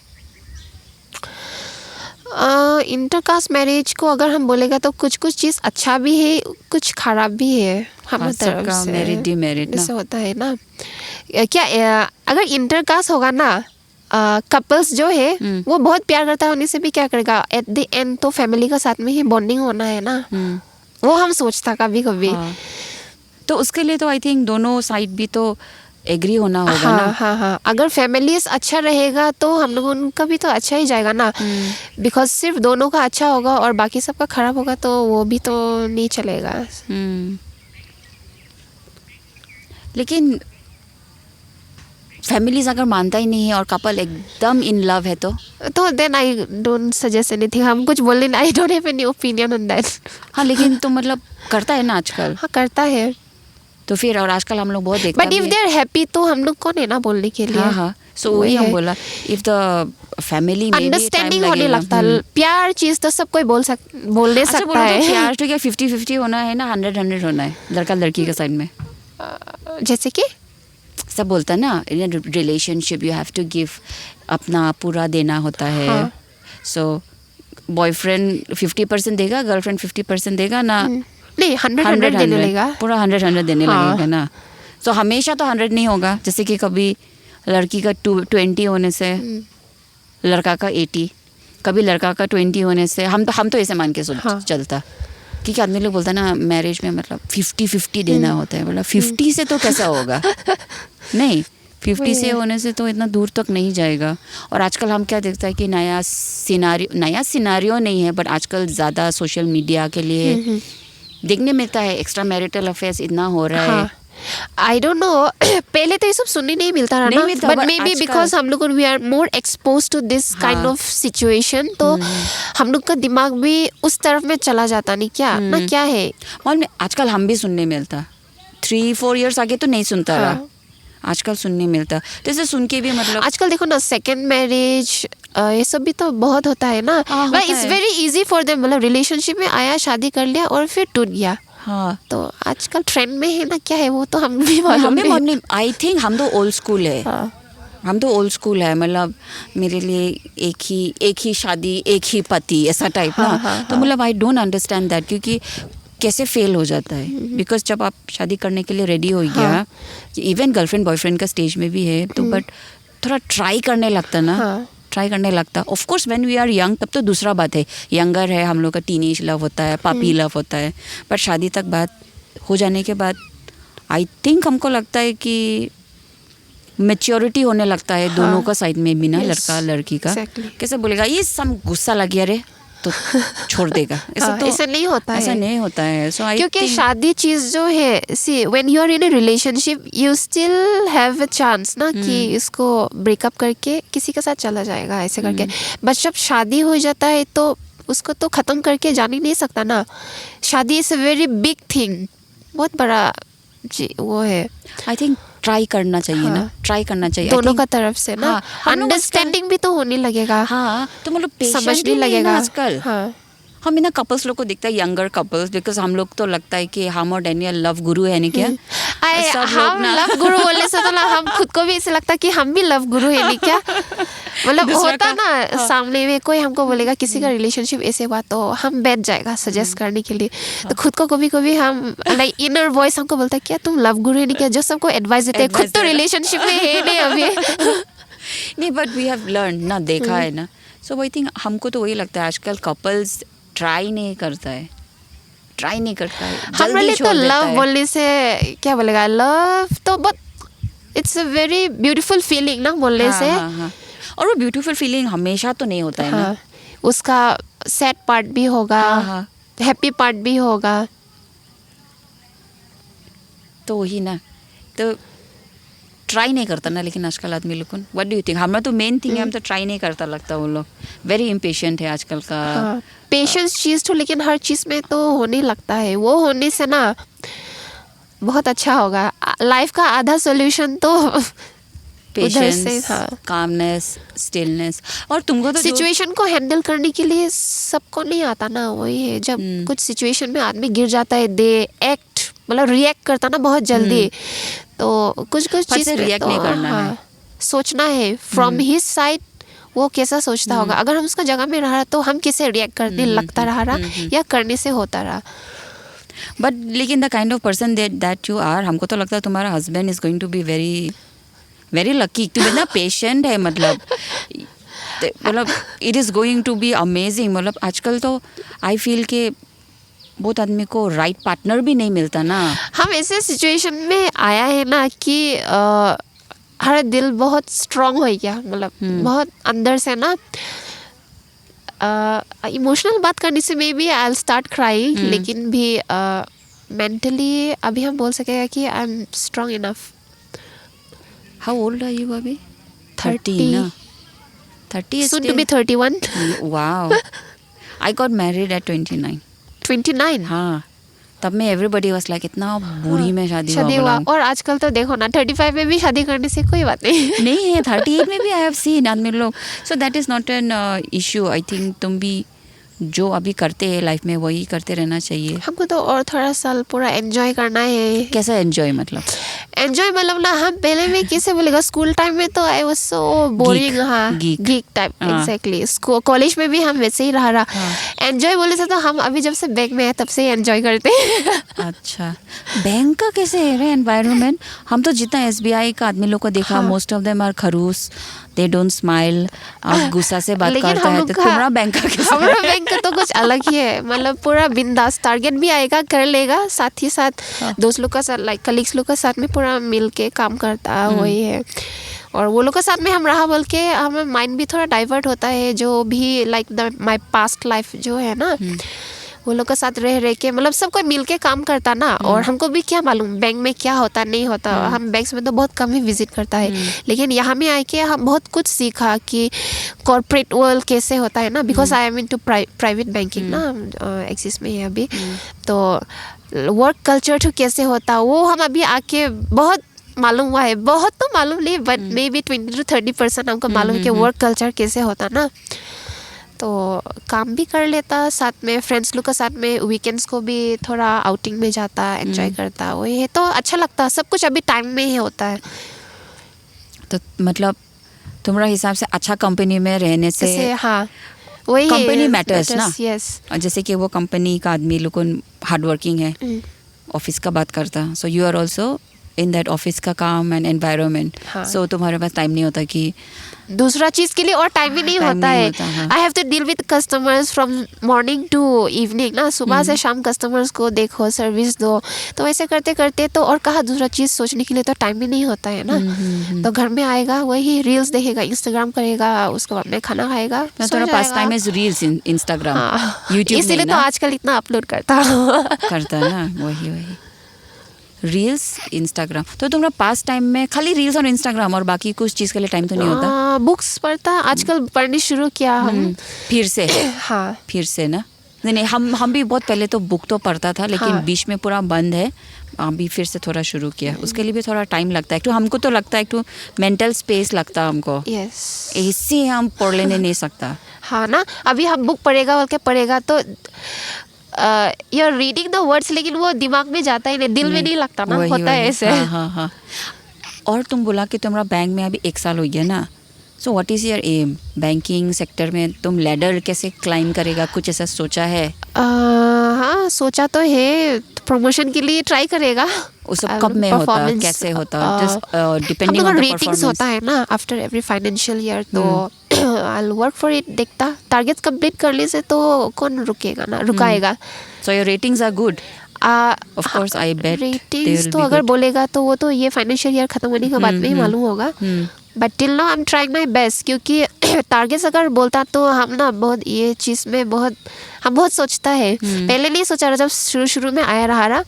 इंटरकास्ट मैरिज को अगर हम बोलेगा तो कुछ कुछ चीज़ अच्छा भी है, कुछ खराब भी है हमारी तरफ सबका से। मेरिट डिमेरिट ना। ऐसा होता है ना। क्या अगर इंटरकास्ट होगा ना, कपल्स जो है वो बहुत प्यार करता है, होने से भी क्या करेगा, एट द एंड तो फैमिली का साथ में ही बॉन्डिंग होना है ना। वो हम सोचता कभी कभी। तो उसके लिए तो आई थिंक दोनों साइड भी तो एग्री होना होगा हाँ, ना। हाँ। अगर फैमिलीज अच्छा रहेगा तो हम लोग उनका भी तो अच्छा ही जाएगा ना। बिकॉज सिर्फ दोनों का अच्छा होगा और बाकी सबका खराब होगा तो वो भी तो नहीं चलेगा। लेकिन फैमिलीज अगर मानता ही नहीं है और कपल एकदम इन लव है तो then I don't suggest anything. हम कुछ बोले ना, I don't have any opinion on that. हाँ, लेकिन तो मतलब करता है ना आजकल। हाँ करता है, तो फिर और आजकल हम लोग बहुत देखते हैं। But if they are happy तो हम लोग कौन है ना बोलने के लिए। हाँ, सो वही हम बोला, इफ द फैमिली में अंडरस्टैंडिंग होने लगता है। प्यार चीज तो सब कोई बोलने सकता है। तो प्यार तो क्या 50-50 होना है ना, 100-100 होना है लड़का लड़की के साइड में? जैसे कि सब बोलता है ना, in relationship you have to give, अपना पूरा देना होता है। सो बॉयफ्रेंड 50% देगा, गर्लफ्रेंड 50% देगा ना? नहीं, 100 देने लगेगा, पूरा 100 देने लगेगा ना। तो हमेशा तो 100 नहीं होगा, जैसे कि कभी लड़की का 20 होने से लड़का का 80, कभी लड़का का 20 होने से हम तो ऐसे मान के चलता। क्योंकि आदमी लोग बोलता ना मैरिज में मतलब 50-50 देना होता है। बोला 50 से तो कैसा होगा? नहीं, 50 से होने से तो इतना दूर तक नहीं जाएगा। और आजकल हम क्या देखता है कि नया सिनारियो नहीं है, बट आजकल ज़्यादा सोशल मीडिया के लिए देखने मिलता है, एक्स्ट्रा मैरिटल अफेयर्स इतना हो रहा है। आई डोंट नो, पहले तो ये सब सुनने नहीं मिलता रहा ना, बट मे बी बिकॉज हम लोग we are more expose to this kind of situation, तो हम लोग का दिमाग भी उस तरफ में चला जाता। नहीं क्या ना, क्या है मालूम, आजकल हम भी सुनने मिलता। 3-4 years आगे तो नहीं सुनता रहा, आजकल सुनने मिलता। तो इसे सुन के भी मतलब आजकल देखो ना, सेकेंड मैरिज ये सब भी तो बहुत होता है ना। It's very easy for them, मतलब रिलेशनशिप में आया, शादी कर लिया और फिर टूट गया। हाँ, तो आजकल ट्रेंड में है ना, क्या है वो तो हम भी मालूम नहीं। आई थिंक हम तो ओल्ड स्कूल है। हम तो ओल्ड स्कूल है, मतलब मेरे लिए एक ही शादी, एक ही पति, ऐसा टाइप ना। तो मतलब आई डोंट अंडरस्टैंड दैट, क्योंकि कैसे फेल हो जाता है। बिकॉज जब आप शादी करने के लिए रेडी हो गया, इवन गर्लफ्रेंड बॉयफ्रेंड का स्टेज में भी है, तो बट थोड़ा ट्राई करने लगता ना। ट्राई करने लगता. Of course when we are young तब तो दूसरा बात है, यंगर है, हम लोग का टीनेज लव होता है, पापी लव होता है. बट शादी तक बात हो जाने के बाद आई थिंक हमको लगता है कि मेच्योरिटी होने लगता है दोनों का साइड में भी ना, लड़का लड़की का. कैसे बोलेगा ये सब गुस्सा लग गया रे तो छोड़ देगा, ऐसा नहीं होता है. ऐसा नहीं होता है. सो आई क्योंकि शादी चीज जो है, see when you are in a relationship you still have a chance ना कि इसको ब्रेकअप करके किसी के साथ चला जाएगा ऐसे करके. बट जब शादी हो जाता है तो उसको तो खत्म करके जान ही नहीं सकता ना. शादी is a very big thing, बहुत बड़ा वो है. आई थिंक ट्राई करना चाहिए ना, ट्राई करना चाहिए दोनों का तरफ से ना. अंडरस्टैंडिंग भी तो होने लगेगा. हाँ, तो मतलब समझने लगेगा आजकल. हाँ, हम इन कपल्स लोग को देखते हैं, यंगर कपल्स, बिकॉज हम लोग तो लगता है कि हम और डैनियल लव गुरु है नहीं क्या. हम लव गुरु बोलने से तो ना हम खुद को भी ऐसे लगता है कि हम भी लव गुरु है नहीं क्या. मतलब होता ना सामने में कोई हमको बोलेगा किसी का रिलेशनशिप ऐसे हुआ तो हम बैठ जाएगा सजेस्ट करने के लिए. तो खुद को कभी कभी हम लाइक इनर वॉइस हमको बोलता है क्या तुम लव गुरु है नहीं क्या, जो सबको एडवाइस देते हैं. खुद तो रिलेशनशिप में है नहीं अभी. नहीं, बट वी हैव लर्न ना, देखा है ना. सो आई थिंक हमको तो वही लगता है आजकल कपल्स ट्राई नहीं करता है, ट्राई नहीं करता है. हमारे तो लव बोलने से क्या बोलेगा, लव तो बहुत it's a very beautiful feeling ना बोलने से. हाँ. और वो ब्यूटीफुल फीलिंग हमेशा तो नहीं होता है ना. उसका सैड पार्ट भी होगा, हैप्पी पार्ट भी होगा. तो वही ना, तो ट्राई नहीं करता ना. लेकिन आजकल आदमी लोग, व्हाट डू यू थिंक, हमारा तो मेन थिंग है हम तो ट्राई नहीं करता लगता. वो लोग वेरी इम्पेशेंट है आजकल का. पेशेंस चीज़ तो लेकिन हर चीज़ में तो होने लगता है. वो होने से ना बहुत अच्छा होगा. लाइफ का आधा सोल्यूशन तो पेशेंस, कामनेस, स्टिलनेस. और तुमको तो सिचुएशन को हैंडल करने के लिए सबको नहीं आता ना. वही है, जब कुछ सिचुएशन में आदमी गिर जाता है, दे एक्ट मतलब रिएक्ट करता ना बहुत जल्दी. तो कुछ चीज़ रिएक्ट नहीं करना है, सोचना है फ्रॉम हिज साइड वो कैसा सोचता होगा. अगर हम उसका जगह में रहा तो हम कैसे रिएक्ट करने लगता रहा या करने से होता रहा. बट लेकिन the kind of person that you are, हमको तो लगता है तुम्हारा husband is going to be very very lucky. तुम इतना पेशेंट है, मतलब it is going to be amazing. मतलब आजकल तो आई फील के बहुत आदमी को राइट पार्टनर भी नहीं मिलता ना. हम ऐसे सिचुएशन में आया है ना कि हर दिल बहुत स्ट्रांग हो गया, मतलब बहुत अंदर से ना. इमोशनल बात करने से maybe I will start crying, लेकिन भी मेंटली अभी हम बोल सकेगा कि I am strong enough. How old are you अभी? 30 ना. 30 is soon to be 31. Wow. I got married at 29. 29. हाँ, तब में एवरीबडी वाज लाइक इतना बूढ़ी में शादी हुआ. और आजकल तो देखो ना 35 में भी शादी करने से कोई बात नहीं है. 38 में भी आई हैव सीन आदमी लोग. So that is not an issue. I think तुम भी जो अभी करते हैं लाइफ में वही करते रहना चाहिए. हमको तो और थोड़ा साल पूरा एंजॉय करना है. कैसा एंजॉय मतलब? एंजॉय मतलब ना हम पहले में कैसे बोलेगा, स्कूल टाइम में तो आई वाज सो बोरिंग. हाँ, गीक टाइप. एग्जैक्टली. कॉलेज में भी हम वैसे ही रहा. एंजॉय बोले से तो हम अभी जब से बैंक में है तब से एंजॉय करते हैं. अच्छा, बैंक का कैसे है एनवायरनमेंट? हम तो जितना SBI का आदमी लोग को देखा, मोस्ट ऑफ देम आर खरूस, दे डोंट स्माइल. आप गुस्सा से बात करता है. तो तुम्हारा बैंक का कैसे? हमारा बैंक का तो कुछ अलग ही है. मतलब पूरा बिंदास, टारगेट भी आएगा कर लेगा, साथ ही साथ दोस्त लोग का साथ, लाइक कलीग्स लोग का साथ में पूरा मिल के काम करता. वही है. और वो लोग के साथ में हम रहा बोल के हमें माइंड भी थोड़ा डाइवर्ट होता है. जो भी लाइक माई पास्ट लाइफ जो है ना, वो लोग के साथ रह के मतलब सबको मिल के काम करता ना. और हमको भी क्या मालूम बैंक में क्या होता नहीं होता. हम बैंक्स में तो बहुत कम ही विजिट करता है. लेकिन यहाँ में आके हम बहुत कुछ सीखा कि कॉर्पोरेट वर्ल्ड कैसे होता है ना. Because I am into private banking ना, एक्सिस में है अभी. तो वर्क कल्चर तो कैसे होता वो हम अभी आके बहुत मालूम हुआ है. बहुत तो मालूम नहीं, बट मे बी 20 to 30% हमको मालूम है कि वर्क कल्चर कैसे होता ना. तो काम भी कर लेता, साथ में फ्रेंड्स लोग के साथ में वीकेंड्स को भी थोड़ा आउटिंग में जाता, एंजॉय करता. वही है, तो अच्छा लगता. सब कुछ अभी टाइम में ही होता है. तो मतलब तुम्हारा हिसाब से अच्छा कंपनी में रहने से, हाँ वही कंपनी मैटर्स ना. यस. जैसे कि वो कंपनी का आदमी लोग हार्ड वर्किंग है, ऑफिस का बात करता. So you are also in that office का काम एंड एनवायरनमेंट, हाँ. सो तुम्हारे पास टाइम नहीं होता कि दूसरा चीज के लिए और टाइम भी नहीं Time होता नहीं है. होता, हाँ. I have to deal with customers from morning to evening ना, सुबह से शाम कस्टमर्स को देखो, सर्विस दो, तो ऐसे करते करते तो और कहाँ दूसरा चीज सोचने के लिए तो टाइम भी नहीं होता है ना. तो घर में आएगा वही रील्स देखेगा, इंस्टाग्राम करेगा, उसके बाद में खाना खाएगा, मैं सो थोड़ा पास जाएगा. Time is reels in Instagram, YouTube इसीलिए नहीं तो ना आजकल इतना अपलोड करता हूँ. करता है ना, वही रील्स इंस्टाग्राम. तो तुम्हारा पास टाइम में खाली रील्स और इंस्टाग्राम और बाकी कुछ चीज़ के लिए टाइम तो नहीं होता? बुक्स पढ़ता आजकल पढ़नी शुरू किया हम. फिर से हाँ. फिर से ना, नहीं हम भी बहुत पहले तो बुक तो पढ़ता था, लेकिन हाँ. बीच में पूरा बंद है. अभी फिर से थोड़ा शुरू किया. उसके लिए भी थोड़ा टाइम लगता है. तो हमको तो लगता है एक तो मेंटल स्पेस लगता है हमको, यस. इससे हम पढ़ लेने नहीं सकता. हाँ ना, अभी हम बुक पढ़ेगा बोल के पढ़ेगा तो you are reading the words, लेकिन वो दिमाग में जाता ही नहीं, दिल में नहीं लगता ना. वही, होता है वही. ऐसे. हाँ. और तुम बोला कि तुम्हारा बैंक में अभी 1 साल हो गया ना, so what is your aim banking sector में? तुम लैडर कैसे क्लाइम करेगा, कुछ ऐसा सोचा है? हाँ, सोचा तो है. प्रमोशन के लिए ट्राई करेगा. वो सब कब में होता, कैसे होता? Just depending on the ratings performance होता है ना आफ्टर एवरी फाइनेंशियल ईयर, तो I will work for it. देखता टारगेट्स कंप्लीट करने से तो कौन रुकेगा ना, रुकाएगा. So your ratings are good. Of course, I bet they ratings will तो be अगर good. बोलेगा तो वो तो ये फाइनेंशियल ईयर खत्म होने के बाद में ही मालूम होगा. But till now I am trying my best, क्योंकि टारगेट्स अगर बोलता तो हम ना बहुत ये चीज़ में हम बहुत सोचता है. पहले नहीं सोचा रहा जब शुरू में आया रहा.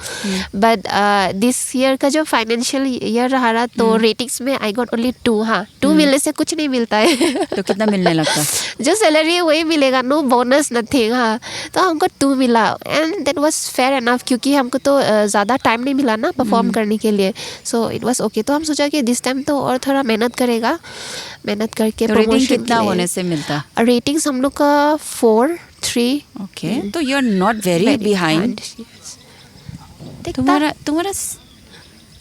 बट दिस ईयर का जो फाइनेंशियल ईयर रहा तो रेटिंग्स में आई गॉट ओनली 2. हाँ, 2 मिलने से कुछ नहीं मिलता है. तो कितना मिलने लगता? जो सैलरी है वही मिलेगा, नो बोनस नथिंग. हाँ, तो हमको 2 मिला and that was fair enough, क्योंकि हमको तो ज़्यादा टाइम नहीं मिला ना परफॉर्म करने के लिए. So it was okay. तो हम सोचा कि दिस टाइम तो और थोड़ा मेहनत करके तो रेटिंग प्रमोशन कितना होने से मिलता? रेटिंग्स हम लोग का 4-3. ओके, तो you are not very behind. तुम्हारा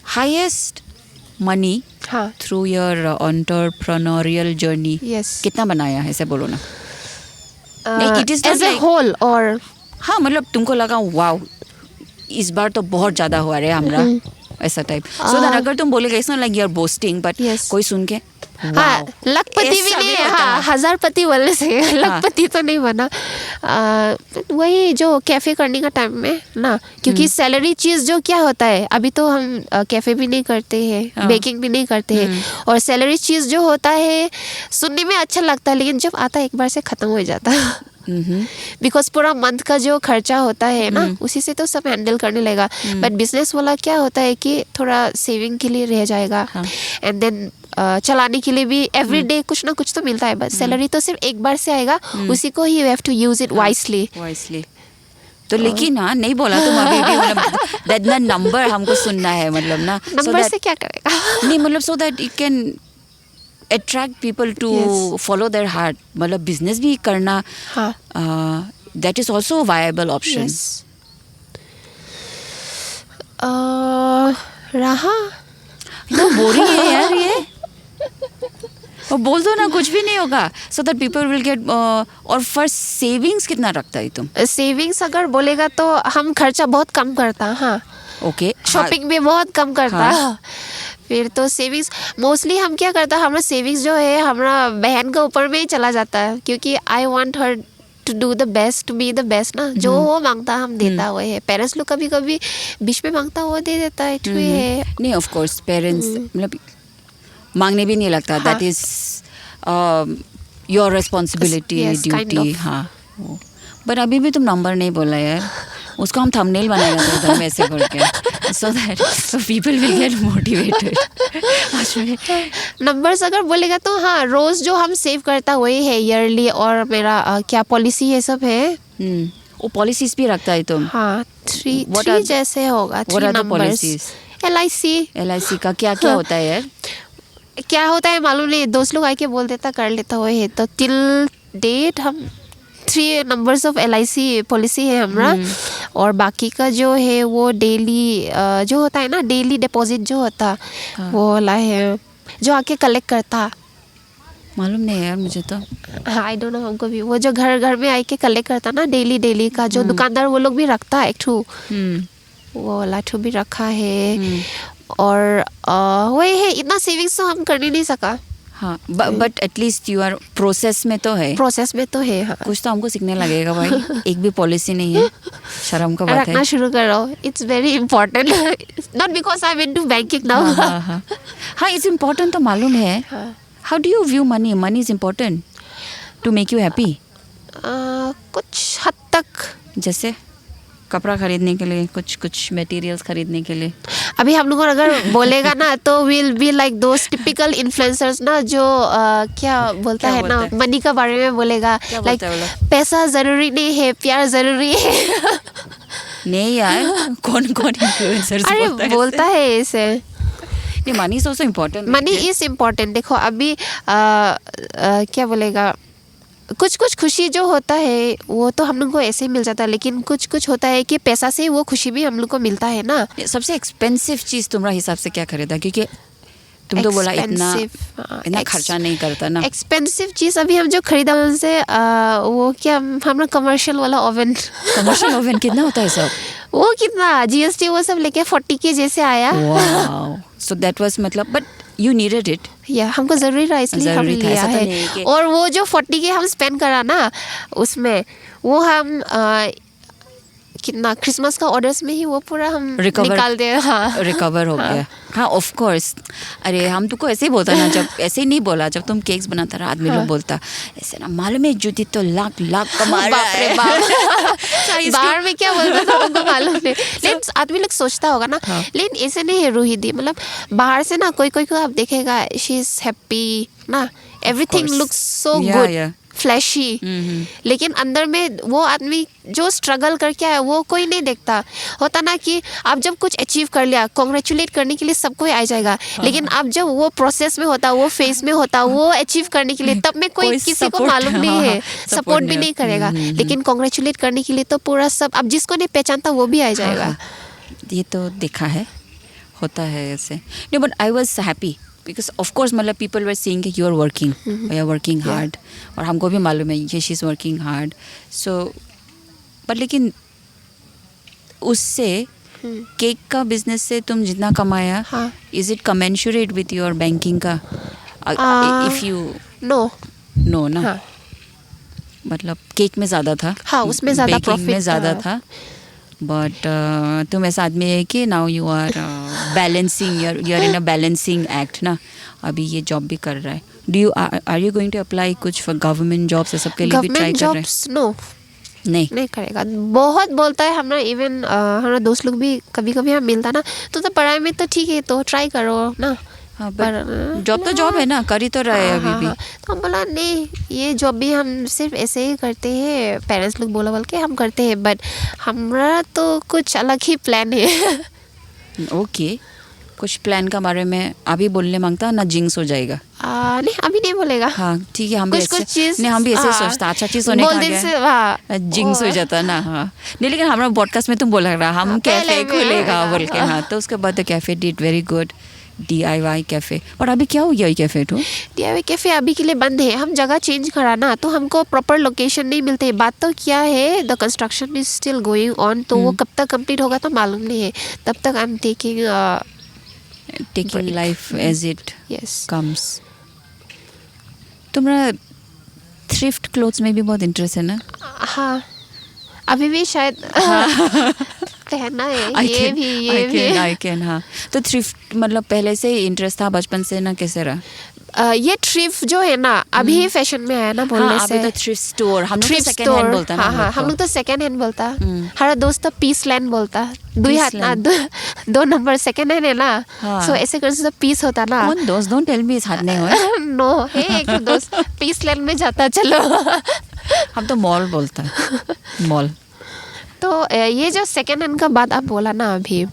हाईएस्ट मनी हाँ. Through your entrepreneurial journey yes. कितना बनाया है, ऐसे बोलो ना. नहीं, it is not as a like- whole और हाँ, मतलब तुमको लगा वाओ इस बार तो बहुत ज्यादा हुआ रे हमरा, ऐसा टाइप. सो दैट अगर तुम बोलेगा it's not like you are boasting, but Yes. कोई सुन के हाँ, लखपति भी ऐसा भी नहीं. होता हाँ, है. 1000पति बोलने से लखपति तो नहीं बना. वही जो कैफे करने का टाइम में ना, क्योंकि सैलरी चीज जो क्या होता है, अभी तो हम कैफे भी नहीं करते हैं, बेकिंग भी नहीं करते हैं, और सैलरी चीज जो होता है सुनने में अच्छा लगता है, लेकिन जब आता है एक बार से खत्म हो जाता है. बिकॉज पूरा मंथ का जो खर्चा होता है ना, उसी से तो सब हैंडल करने लगेगा. बट बिजनेस वाला क्या होता है कि थोड़ा सेविंग के लिए रह जाएगा, एंड देन चलाने के लिए भी एवरी डे कुछ ना कुछ तो मिलता है. बस सैलरी तो सिर्फ एक बार से आएगा, उसी को ही you have to use it wisely. तो लेकिन हाँ, नहीं बोला तुम अभी भी, मतलब दैट नंबर हमको सुनना है, मतलब ना. नंबर से क्या करेगा? नहीं, मतलब so that it can attract people to follow their heart. मतलब बिजनेस भी करना, that is also viable option. रहा तो बोरिंग है यार ये. और बोल दो ना, कुछ भी नहीं होगा. So that people will get. और फर्स्ट सेविंग्स कितना रखता है तुम? सेविंग्स अगर बोलेगा तो हम खर्चा बहुत कम करता. हाँ, ओके. शॉपिंग भी बहुत कम करता. फिर तो सेविंग्स मोस्टली हम क्या करता, हमारा सेविंग्स जो है हमारा बहन के ऊपर में ही चला जाता है, क्योंकि I want her to do the best, to be the best ना. जो वो मांगता हम देता हुआ है. पेरेंट्स लोग कभी कभी बीच में मांगता वो दे देता है. नहीं, ऑफ कोर्स पेरेंट्स मतलब मांगने भी नहीं लगता. That is your responsibility, duty. हाँ, बट अभी भी तुम नंबर नहीं बोला यार. उसको हम थंबनेल बनाएगा तो उधर में ऐसे करके, so that people will get motivated. Numbers अगर बोलेगा तो हाँ, रोज जो हम सेव करता वही है ईयरली. और मेरा क्या पॉलिसी ये सब है. वो पॉलिसीज भी रखता है तुम? हाँ, 3 जैसे होगा. 3 नंबर्स. LIC का क्या क्या होता है यार? क्या होता है मालूम नहीं, दोस्त लोग आके बोल देता कर लेता हुआ है. तो टिल डेट हम 3 नंबर्स ऑफ LIC पॉलिसी है हमारा. और बाकी का जो है वो डेली जो होता है ना, डेली डिपॉजिट जो होता, वो वाला है जो आके कलेक्ट करता. मालूम नहीं यार मुझे तो. आई डोंट नो, हमको भी वो जो घर में आके कलेक्ट करता ना डेली का, जो दुकानदार वो लोग भी रखता एक ठू. वो वाला ठू भी रखा है. और वही है, इतना सेविंग्स तो हम कर ही नहीं सका। हाँ, but at least you are process में तो है, प्रोसेस में तो है। हाँ, कुछ तो हमको सीखने लगेगा भाई। एक भी पॉलिसी नहीं है, शर्म का बात है। रखना शुरू करो, it's very important. Not because I am into banking now. हाँ, इट्स इम्पोर्टेंट तो मालूम है। How do you view money? Money is important to make you happy? कुछ हद तक। जैसे कपड़ा खरीदने के लिए, कुछ मटेरियल्स खरीदने के लिए। अभी हम लोग अगर बोलेगा ना तो will be like those typical influencers ना, जो क्या बोलता है ना, मनी का बारे में बोलेगा, लाइक पैसा जरूरी नहीं है, प्यार जरूरी है। नहीं यार, कौन इन्फ्लुएंसर्स बोलता है ऐसे। Money is also important. Money is important. देखो अभी क्या बोलेगा, कुछ खुशी जो होता है वो तो हम लोग को ऐसे ही मिल जाता है, लेकिन कुछ होता है कि पैसा से वो खुशी भी हम लोग को मिलता है ना। सबसे एक्सपेंसिव चीज तुम्हारा हिसाब से क्या खरीदा? क्योंकि तुम तो बोला इतना खर्चा नहीं करता ना। एक्सपेंसिव चीज अभी हम जो खरीदा उनसे वो क्या, हम लोग कमर्शियल वाला ओवन। कमर्शियल ओवन कितना होता है सब? वो कितना जीएसटी वो सब लेके 40 के जैसे आया। सो दैट वाज मतलब, बट यू नीडेड इट। या हमको जरूरी था इसलिए हम लिया है। और वो जो 40 के हम स्पेंड करा ना, उसमें वो हम कितना क्रिसमस का ऑर्डर्स में ही वो पूरा हम निकाल दे। हाँ, रिकवर हो गया। हाँ, ऑफ कोर्स। अरे हम तुमको ऐसे ही बोलता ना, जब ऐसे ही नहीं बोला, जब तुम केक्स बनाता रहा आदमी लोग बोलता ऐसे ना, मालूम है ज्योति तो लाख कमा रहा है। बाहर में क्या बोलता था हमको मालूम नहीं, लेकिन आदमी लोग सोचता होगा ना। लेकिन ऐसे नहीं है रोहित, मतलब बाहर से ना कोई को आप देखेगा, शी इज हैप्पी ना, everything looks so good, flashy, लेकिन अंदर में वो आदमी जो स्ट्रगल करके आया वो कोई नहीं देखता। होता ना कि आप जब कुछ अचीव कर लिया, कॉन्ग्रेचुलेट करने के लिए सबको आ जाएगा, लेकिन आप जब वो प्रोसेस में होता, वो फेज में होता, वो अचीव करने के लिए, तब में कोई किसी को मालूम नहीं है, सपोर्ट भी नहीं करेगा। लेकिन कॉन्ग्रेचुलेट करने के लिए तो पूरा सब, अब जिसको नहीं पहचानता वो भी आ जाएगा। ये तो देखा है, होता है ऐसे। नहीं, but I was happy because of course, मतलब पीपल वर सीइंग कि यू आर वर्किंग हार्ड, और हमको भी मालूम है ये she is working hard. So but लेकिन उससे केक का बिजनेस से तुम जितना कमाया, is it commensurate with your banking का? इफ यू नो ना, मतलब केक में ज़्यादा था। हाँ, उसमें ज़्यादा प्रॉफिट में ज़्यादा था। बट तुम ऐसा आदमी है कि now you are balancing, you are in a balancing act ना, अभी ये जॉब भी कर रहा है। Do are you going to apply कुछ फॉर गवर्नमेंट जॉब्स? सबके लिए भी ट्राई कर रहे हैं? नो, नहीं करेगा। बहुत बोलता है हमारा, इवन हमारा दोस्त लोग भी कभी हम मिलता ना, तो पढ़ाई में तो ठीक है, तो ट्राई करो ना। हाँ, पर जॉब तो जॉब है ना, कर ही तो रहे अभी भी। तो हम बोला नहीं, ये जॉब भी हम सिर्फ ऐसे ही करते हैं, पेरेंट्स लोग बोल के हम करते हैं, बट हमारा तो कुछ अलग ही प्लान है। ओके, कुछ प्लान का बारे में अभी बोलने मांगता ना, जिंक्स हो जाएगा। नहीं, अभी नहीं बोलेगा। हाँ ठीक है, हम भी कुछ चीज नहीं, हम भी ऐसे सोचता, अच्छा चीज होने का जिंक्स हो जाता ना। हाँ नहीं, लेकिन हमारा पॉडकास्ट में तुम बोला रहा हम कैफे खुलेगा बोल के। हाँ, तो उसके बाद cafe did very good, DIY cafe. और अभी क्या हो गया कैफे? तो DIY कैफे अभी के लिए बंद है, हम जगह चेंज करा ना, तो हमको प्रॉपर लोकेशन नहीं मिलते। बात तो क्या है, the construction is still going on, तो वो कब तक कंप्लीट होगा तो मालूम नहीं है। तब तक I am taking life as it comes. तुम्हारा थ्रिफ्ट क्लोथ्स में भी बहुत इंटरेस्ट है ना? हाँ, अभी भी शायद पहनना है। ये भी आई कैन। हाँ, तो थ्रिफ्ट मतलब पहले से ही इंटरेस्ट था, बचपन से ना? कैसे रहा? ये थ्रिफ्ट जो है ना, अभी ही फैशन में आया ना बोलने से। अभी तो थ्रिफ्ट स्टोर, हम लोग तो सेकंड हैंड बोलता है ना। हम लोग तो सेकंड हैंड बोलता, हमारा दोस्त तो पीस लैंड बोलता। दो नंबर सेकंड हैंड है ना, सो ऐसे करके तो पीस होता ना। कौन दोस्त? डोंट टेल मी इस हाथ नहीं हो। नो है एक दोस्त पीस लैंड में जाता। चलो हम तो मॉल बोलता है, मॉल। तो ये जो सेकेंड हैंड का बात आप बोला ना, अभी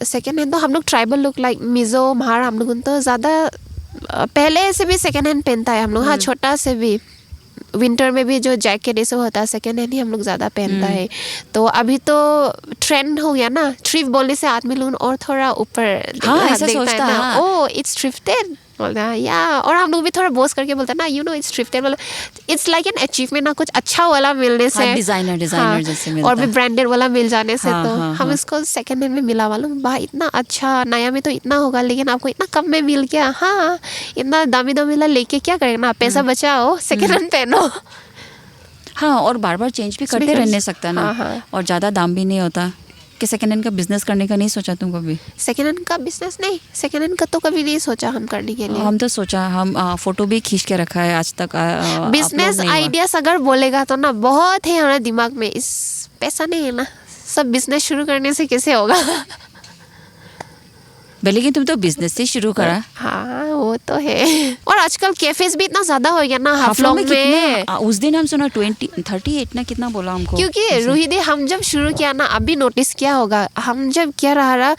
सेकेंड हैंड तो हम लोग ट्राइबल लोग लाइक मिज़ो महार, हम लोग तो ज़्यादा पहले से भी सेकेंड हैंड पहनता है हम लोग। हाँ, छोटा से भी विंटर में भी जो जैकेट ये सब होता है सेकेंड हैंड ही हम लोग ज़्यादा पहनता है। तो अभी तो ट्रेंड हो गया ना, थ्रिफ्ट बोलने से आदमी लोग और थोड़ा ऊपर ऐसा सोचता है। ओह इट्स थ्रिफ्टेड, बोलते हैं या, और हम लोग भी थोड़ा बोस करके बोलते हैं ना, यू नो इट्स थ्रिफ्टेड, मतलब इट्स लाइक एन अचीवमेंट ना, कुछ अच्छा वाला मिलने से, डिजाइनर जैसे मिलता और भी ब्रांडेड वाला मिल जाने से, हाँ, तो हाँ, हम हाँ। इसको सेकंड हैंड में मिला, मालूम भाई इतना अच्छा, नया में तो इतना होगा लेकिन आपको इतना कम में मिल गया, हाँ इतना दामी दामी वाला लेके क्या करेगा ना, पैसा बचाओ सेकंड हैंड पहनो। हाँ, और बार बार चेंज भी करते रहने सकता ना, हाँ, हाँ। और ज़्यादा दाम भी नहीं होता। कि सेकेंड हैंड का बिजनेस करने का नहीं सोचा तुम कभी? सेकंड हैंड का बिजनेस नहीं, सेकंड हैंड का तो कभी नहीं सोचा हम करने के लिए। हम तो सोचा, हम फोटो भी खींच के रखा है, आज तक बिजनेस आइडियाज अगर बोलेगा तो ना बहुत है हमारे दिमाग में, इस पैसा नहीं है ना, सब बिजनेस शुरू करने से कैसे होगा। लेकिन तुम तो बिजनेस से शुरू करा। हाँ वो तो है, और आजकल कैफेज भी इतना ज्यादा हो गया ना हाफलॉन्ग हाफलॉन्ग में में। उस दिन हम सुना 38 ना कितना बोला हमको, क्योंकि रूहिदी हम जब शुरू किया ना, अभी नोटिस किया होगा, हम जब क्या रहा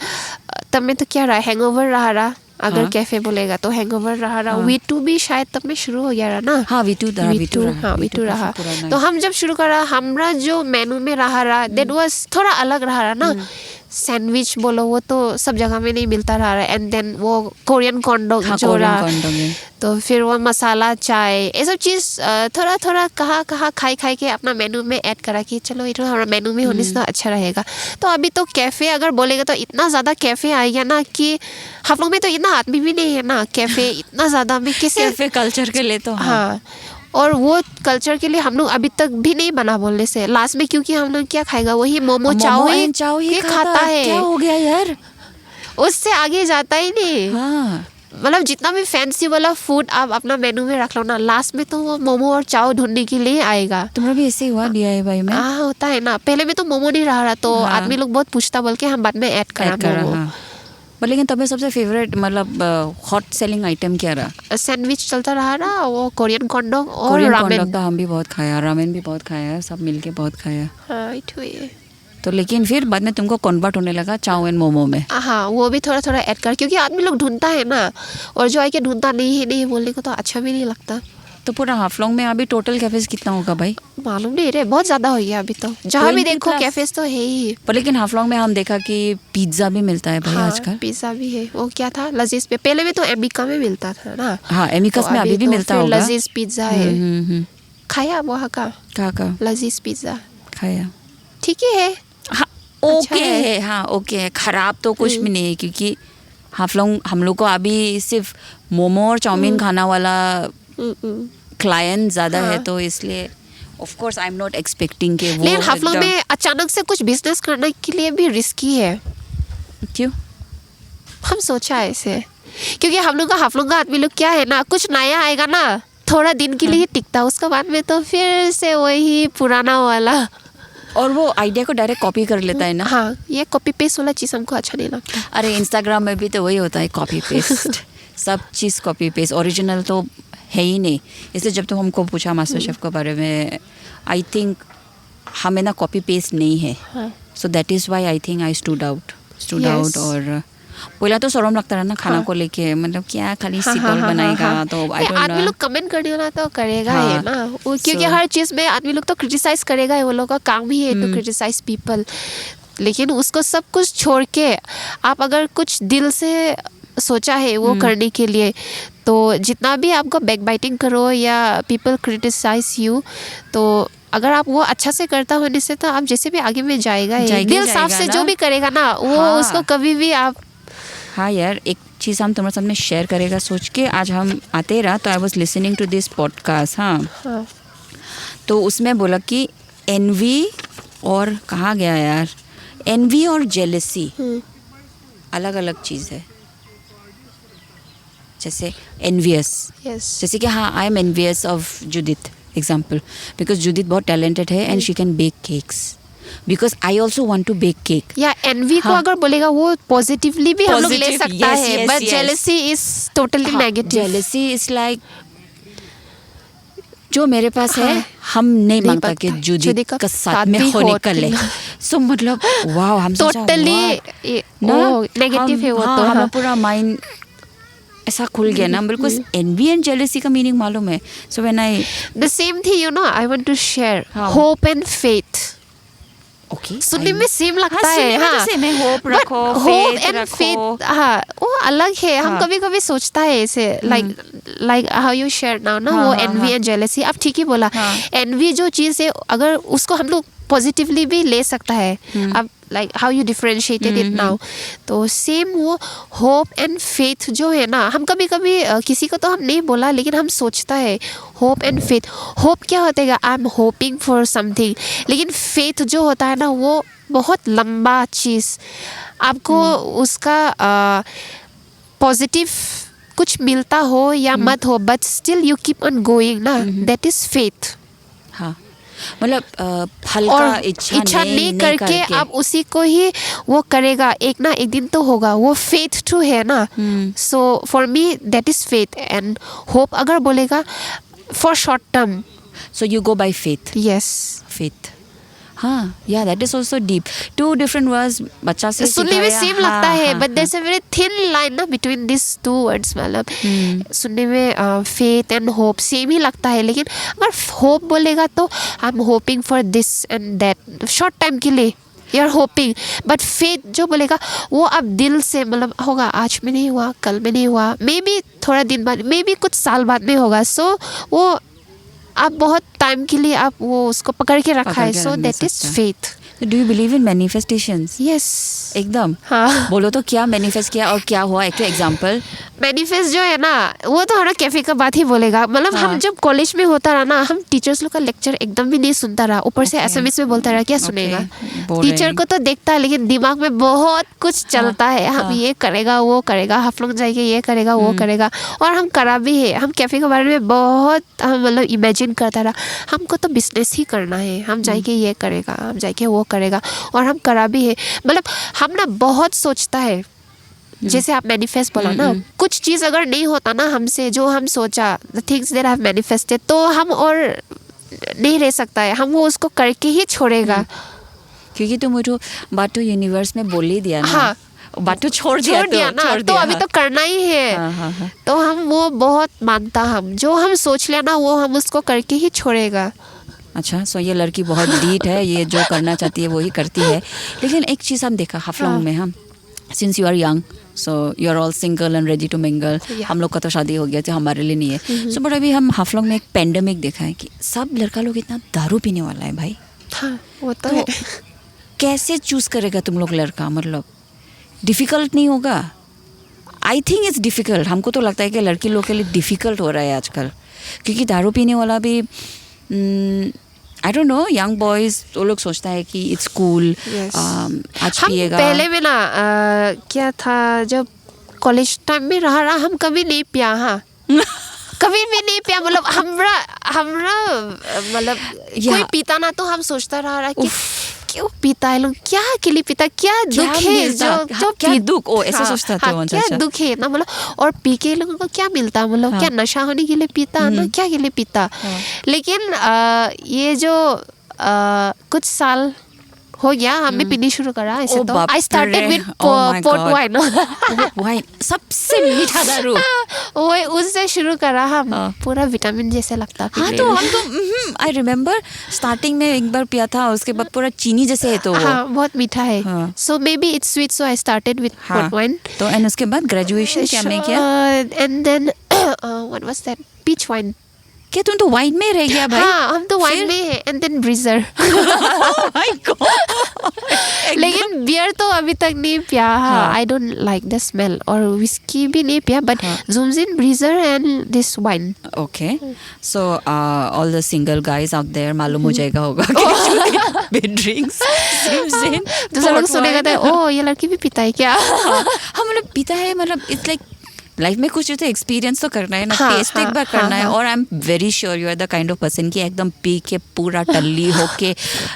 तब में तो क्या रहा, हैंगओवर रहा, अगर हाँ। कैफे बोलेगा तो हैंगओवर रहा, हाँ। V2 भी शायद तब में शुरू हो गया रहा ना। हाँ V2 हाँ V2 रहा, तो हम जब शुरू करा हमारा जो मेनू में रहा दैट वाज थोड़ा अलग रहा ना। सैंडविच बोलो वो तो सब जगह में नहीं मिलता रहा, एंड देन वो कोरियन कॉन्डोग जो रहा, तो फिर वो मसाला चाय ये सब चीज़ थोड़ा थोड़ा कहाँ खाई के अपना मेनू में ऐड करा कि चलो ये तो हमारा मेनू में होने से तो अच्छा रहेगा। तो अभी तो कैफ़े अगर बोलेगा तो इतना ज़्यादा कैफ़े आ गया ना कि हम लोग में तो इतना आदमी भी नहीं है ना, कैफ़े इतना ज़्यादा में किसी कैफे कल्चर के लिए तो हाँ, और वो कल्चर के लिए हम लोग अभी तक भी नहीं बना बोलने से लास्ट में, क्योंकि हम लोग क्या खाएगा, वही मोमो चाओ ही खाता है। क्या हो गया यार, उससे आगे जाता ही नहीं। हाँ मतलब जितना भी फैंसी वाला फूड आप अपना मेनू में रख लो ना, लास्ट में तो वो मोमो और चाओ ढूंढने के लिए आएगा। तुम्हारा भी ऐसे ही हुआ DIY में? हाँ होता है ना, पहले में तो मोमो नहीं रहा तो हाँ। आदमी लोग बहुत पूछता, बोल के हम बाद में ऐड करा मोमो। हाँ। लेकिन तब सबसे फेवरेट मतलब हॉट सेलिंग आइटम क्या रहा? सैंडविच चलता रहा, वो कोरियन कॉन्डोग और कोरियन रामेन। कॉन्डोग तो हम भी बहुत खाया, रामेन भी बहुत खाया, सब मिलके बहुत खाया। हाँ इठू ये। तो लेकिन फिर बाद में तुमको कन्वर्ट होने लगा चाओ एंड मोमो में। हाँ वो भी थोड़ा थोड़ा ऐड कर, क्योंकि आदमी लोग ढूंढता है ना, और जो आके ढूंढता नहीं बोलने को तो अच्छा भी नहीं लगता। तो पूरा हाफलॉन्ग में अभी टोटल कैफेज कितना होगा भाई? मालूम नहीं रे, बहुत ज्यादा हो गया अभी तो, जहाँ भी 20 देखो plus। कैफेज तो है ही। पर लेकिन हाफलॉन्ग में हम देखा कि पिज्जा भी मिलता है भाई आजकल। पिज्जा भी है, वो क्या था लजीज पे, पहले में तो एमिका में मिलता था ना। हाँ एमिकस तो में अभी भी तो मिलता फिर होगा। लजीज पिज्जा है। खाया वहाँ का का लजीज पिज्जा, खाया? ठीक ही है। हाँ अच्छा ओके है। है, हाँ ओके है, खराब तो कुछ भी नहीं है, क्योंकि हाफलॉन्ग हम लोग को अभी सिर्फ मोमो और चाउमीन खाना वाला क्लाइंट ज़्यादा है, हाँ। तो इसलिए of course I am not expecting कि वो लेकिन हाफलॉन्ग एकदम- में अचानक से कुछ बिजनेस करने के लिए भी रिस्की है। क्यों? हम सोचा ऐसे, क्योंकि हम लोग का हाफलॉन्ग का आदमी लोग क्या है ना, कुछ नया आएगा ना थोड़ा दिन के लिए टिकता, उसके बाद में तो फिर से वही पुराना वाला, और वो आइडिया को डायरेक्ट कॉपी कर लेता है ना। हाँ ये कॉपी पेस्ट वाला चीज़ हमको अच्छा नहीं लगता। अरे इंस्टाग्राम में भी तो वही होता है, कॉपी पेस्ट सब चीज़ कॉपी पेस्ट, ओरिजिनल तो है ही नहीं। इसलिए जब तुम हमको पूछा मास्टर शेफ के बारे में, आई थिंक हमें ना कॉपी पेस्ट नहीं है, so that is why I think I stood out. Yes. और पहला तो शर्म लगता रहा ना खाना को लेके, मतलब क्या खाली सिंपल बनाएगा, तो आई डोंट आदमी नो। लोग कमेंट करने वाला तो करेगा हाँ। है ना, वो क्योंकि So- हर चीज़ में आदमी लोग तो क्रिटिसाइज करेगा है, वो लोग का काम ही है टू क्रिटिसाइज पीपल। लेकिन उसको सब कुछ छोड़ के आप अगर कुछ दिल से सोचा है वो करने के लिए, तो जितना भी आपको बैक बाइटिंग करो या पीपल क्रिटिसाइज यू, तो अगर आप वो अच्छा से करता होने से तो आप जैसे भी आगे में जाएगा ही। दिल साफ से ना। जो भी करेगा ना वो हाँ। उसको कभी भी आप। हाँ यार, एक चीज़ हम तुम्हारे सामने शेयर करेगा सोच के आज हम आते रहा, तो I was listening to this podcast. हाँ तो उसमें बोला कि एनवी और कहाँ गया यार, एनवी और जेलसी अलग अलग चीज़ है। जैसे एनवियस, यस जैसे कि हाँ I am envious of Judith example, because Judith बहुत टैलेंटेड है and she can bake cakes, because I also want to bake cake. या एनवी को हाँ। अगर बोलेगा वो पॉजिटिवली भी हम लोग ले Positive, सकता yes, है, yes, but yes. Jealousy is totally negative. Jealousy is like जो मेरे पास है हाँ। हम नहीं मांगता मांगता। कि जुदी जुदी का का साथ साथ में भी हो हो निकले। निकले। सो मतलब वाह, हम सोचा, टोटली वाह, नेगेटिव है वो हाँ, तो। हमें हाँ। पूरा माइंड ऐसा खुल गया ना, बिल्कुल एनवी एंड जेलसी का मीनिंग मालूम है। So when I the same thing you know I want to share, हाँ। Hope and faith. ओके सुनने में सेम लगता हाँ, है, सुनने में तो हाँ, same है, hope But रखो, hope faith and रखो। faith, हाँ वो अलग है. हम कभी कभी सोचता है ऐसे like how you share now ना, वो envy and jealousy. आप ठीक ही बोला. envy जो चीज़ है अगर उसको हम लोग पॉजिटिवली भी ले सकता है. अब like how you differentiated it now. तो सेम वो होप एंड फेथ जो है ना, हम कभी कभी किसी को तो हम नहीं बोला लेकिन हम सोचता है होप एंड फेथ. होप क्या होता है, आई एम होपिंग फॉर समथिंग. लेकिन फेथ जो होता है ना, वो बहुत लंबा चीज़. आपको उसका पॉजिटिव कुछ मिलता हो या मत हो, but still you keep on going ना, दैट इज फेथ. हाँ, मतलब हल्का और इच्छा नहीं करके आप उसी को ही वो करेगा, एक ना एक दिन तो होगा. वो फेथ टू है ना. So for me that is faith. And hope अगर बोलेगा for short term. So you go by faith. Yes, faith. हाँ, या that is also deep. 2 different words बच्चा से सुनने में सेम लगता है, but there is a very thin line ना बिटवीन दिस 2 words. मतलब सुनने में फेथ एंड होप सेम ही लगता है, लेकिन अगर होप बोलेगा तो I am hoping for this and that, short time के लिए you are hoping. But faith जो बोलेगा वो आप दिल से, मतलब होगा आज में नहीं हुआ, कल में नहीं हुआ, मे बी थोड़ा दिन बाद, मे बी कुछ साल बाद में होगा. सो वो आप बहुत टाइम के लिए आप वो उसको पकड़ के रखा है. So that is faith. Do you believe in manifestations? Yes, एकदम. हाँ. बोलो तो क्या मैनिफेस्ट किया और क्या हुआ, एक एग्जांपल. मैनिफेस्ट जो है ना, वो तो हमारा कैफे का बात ही बोलेगा. मतलब हम जब कॉलेज में होता रहा ना, हम टीचर्स लोग का लेक्चर एकदम भी नहीं सुनता रहा. ऊपर से एसएमएस में बोलता रहा, क्या सुनेगा. टीचर को तो देखता है लेकिन दिमाग में बहुत कुछ चलता है. हम ये करेगा, वो करेगा, हाफ लोग जाएंगे, ये करेगा, वो करेगा. और हम करा भी है. हम कैफे के बारे में बहुत मतलब इमेजिन करता रहा. हमको तो बिजनेस ही करना है, हम जाएंगे ये करेगा, हम जाएंगे वो करेगा. और हम करा भी है. मतलब हम ना बहुत सोचता है. जैसे आप मैनिफेस्ट बोला ना, कुछ चीज़ अगर नहीं होता ना हमसे, जो हम सोचा, the things that have manifested, तो हम और नहीं रह सकता है. हम वो उसको करके ही छोड़ेगा. क्योंकि तुम मुझे बात तो यूनिवर्स में बोल ही दिया ना. हाँ, बात तो छोड़ दिया ना, तो अभी तो करना ही है. तो हम वो बहुत मानता. हम जो हम सोच लिया ना, वो हम उसको करके ही छोड़ेगा. अच्छा, सो ये लड़की बहुत डीट है, ये जो करना चाहती है वो ही करती है. लेकिन एक चीज़ हम देखा हाफलोंग में, हम since you are young, so you are all single and ready to mingle. हम लोग का तो शादी हो गया, तो हमारे लिए नहीं है. सो बट अभी हम हाफलोंग में एक पेंडेमिक देखा है कि सब लड़का लोग इतना दारू पीने वाला है भाई. हाँ, वो तो है. कैसे चूज करेगा तुम लोग लड़का? मतलब डिफिकल्ट नहीं होगा? I think it's difficult. हमको तो लगता है कि लड़की लोग के लिए डिफिकल्ट हो रहा है आजकल, क्योंकि दारू पीने वाला भी आई डोंट नो, यंग बॉयज वो लोग सोचता है कि इट्स कूल. आज हम पिएगा. पहले में ना क्या था, जब कॉलेज टाइम में रहा हम कभी नहीं पिया. हाँ, कभी भी नहीं पिया. मतलब हमरा मतलब कोई पीता ना तो हम सोचता रहा कि क्यों पीता है लोग, क्या के लिए पीता, क्या दुख है जो क्या दुख, ओ ऐसे सोचता था. क्या दुख है ना, मतलब. और पी के लोगों को क्या मिलता, मतलब क्या नशा होने के लिए पीता ना, क्या के लिए पीता. लेकिन ये जो कुछ साल हो गया हमें पीनी शुरू करा. ऐसे तो आई started with port wine. Wine सबसे मीठा दारू. वो उससे शुरू करा. हम पूरा विटामिन जैसे लगता. हाँ, तो हम तो आई रिमेम्बर स्टार्टिंग में एक बार पिया था, उसके बाद पूरा चीनी जैसे है. तो हाँ, बहुत मीठा है. So maybe it's sweet, so I started with port wine. तो एंड उसके बाद ग्रेजुएशन क्या में किया? And then what was that, peach wine. क्या तुम तो वाइन में रह गया भाई? हाँ, हम तो वाइन में है. And then breezer. लेकिन बियर तो अभी तक नहीं पिया. I don't like the smell. और विस्की भी नहीं पिया, बट जुमजिन, breezer and this wine. Okay, so all the single guys out there मालूम हो जाएगा होगा कि ड्रिंक्स दूसरा लोग सुनेगा तो ओ ये लड़की भी पीता है क्या. हम मतलब पीता है, मतलब इट्स लाइक लाइफ में कुछ तो एक्सपीरियंस तो करना है ना. टेस्ट एक बार करना है. और I am very sure you are the kind of person कि एकदम पी के पूरा टल्ली होके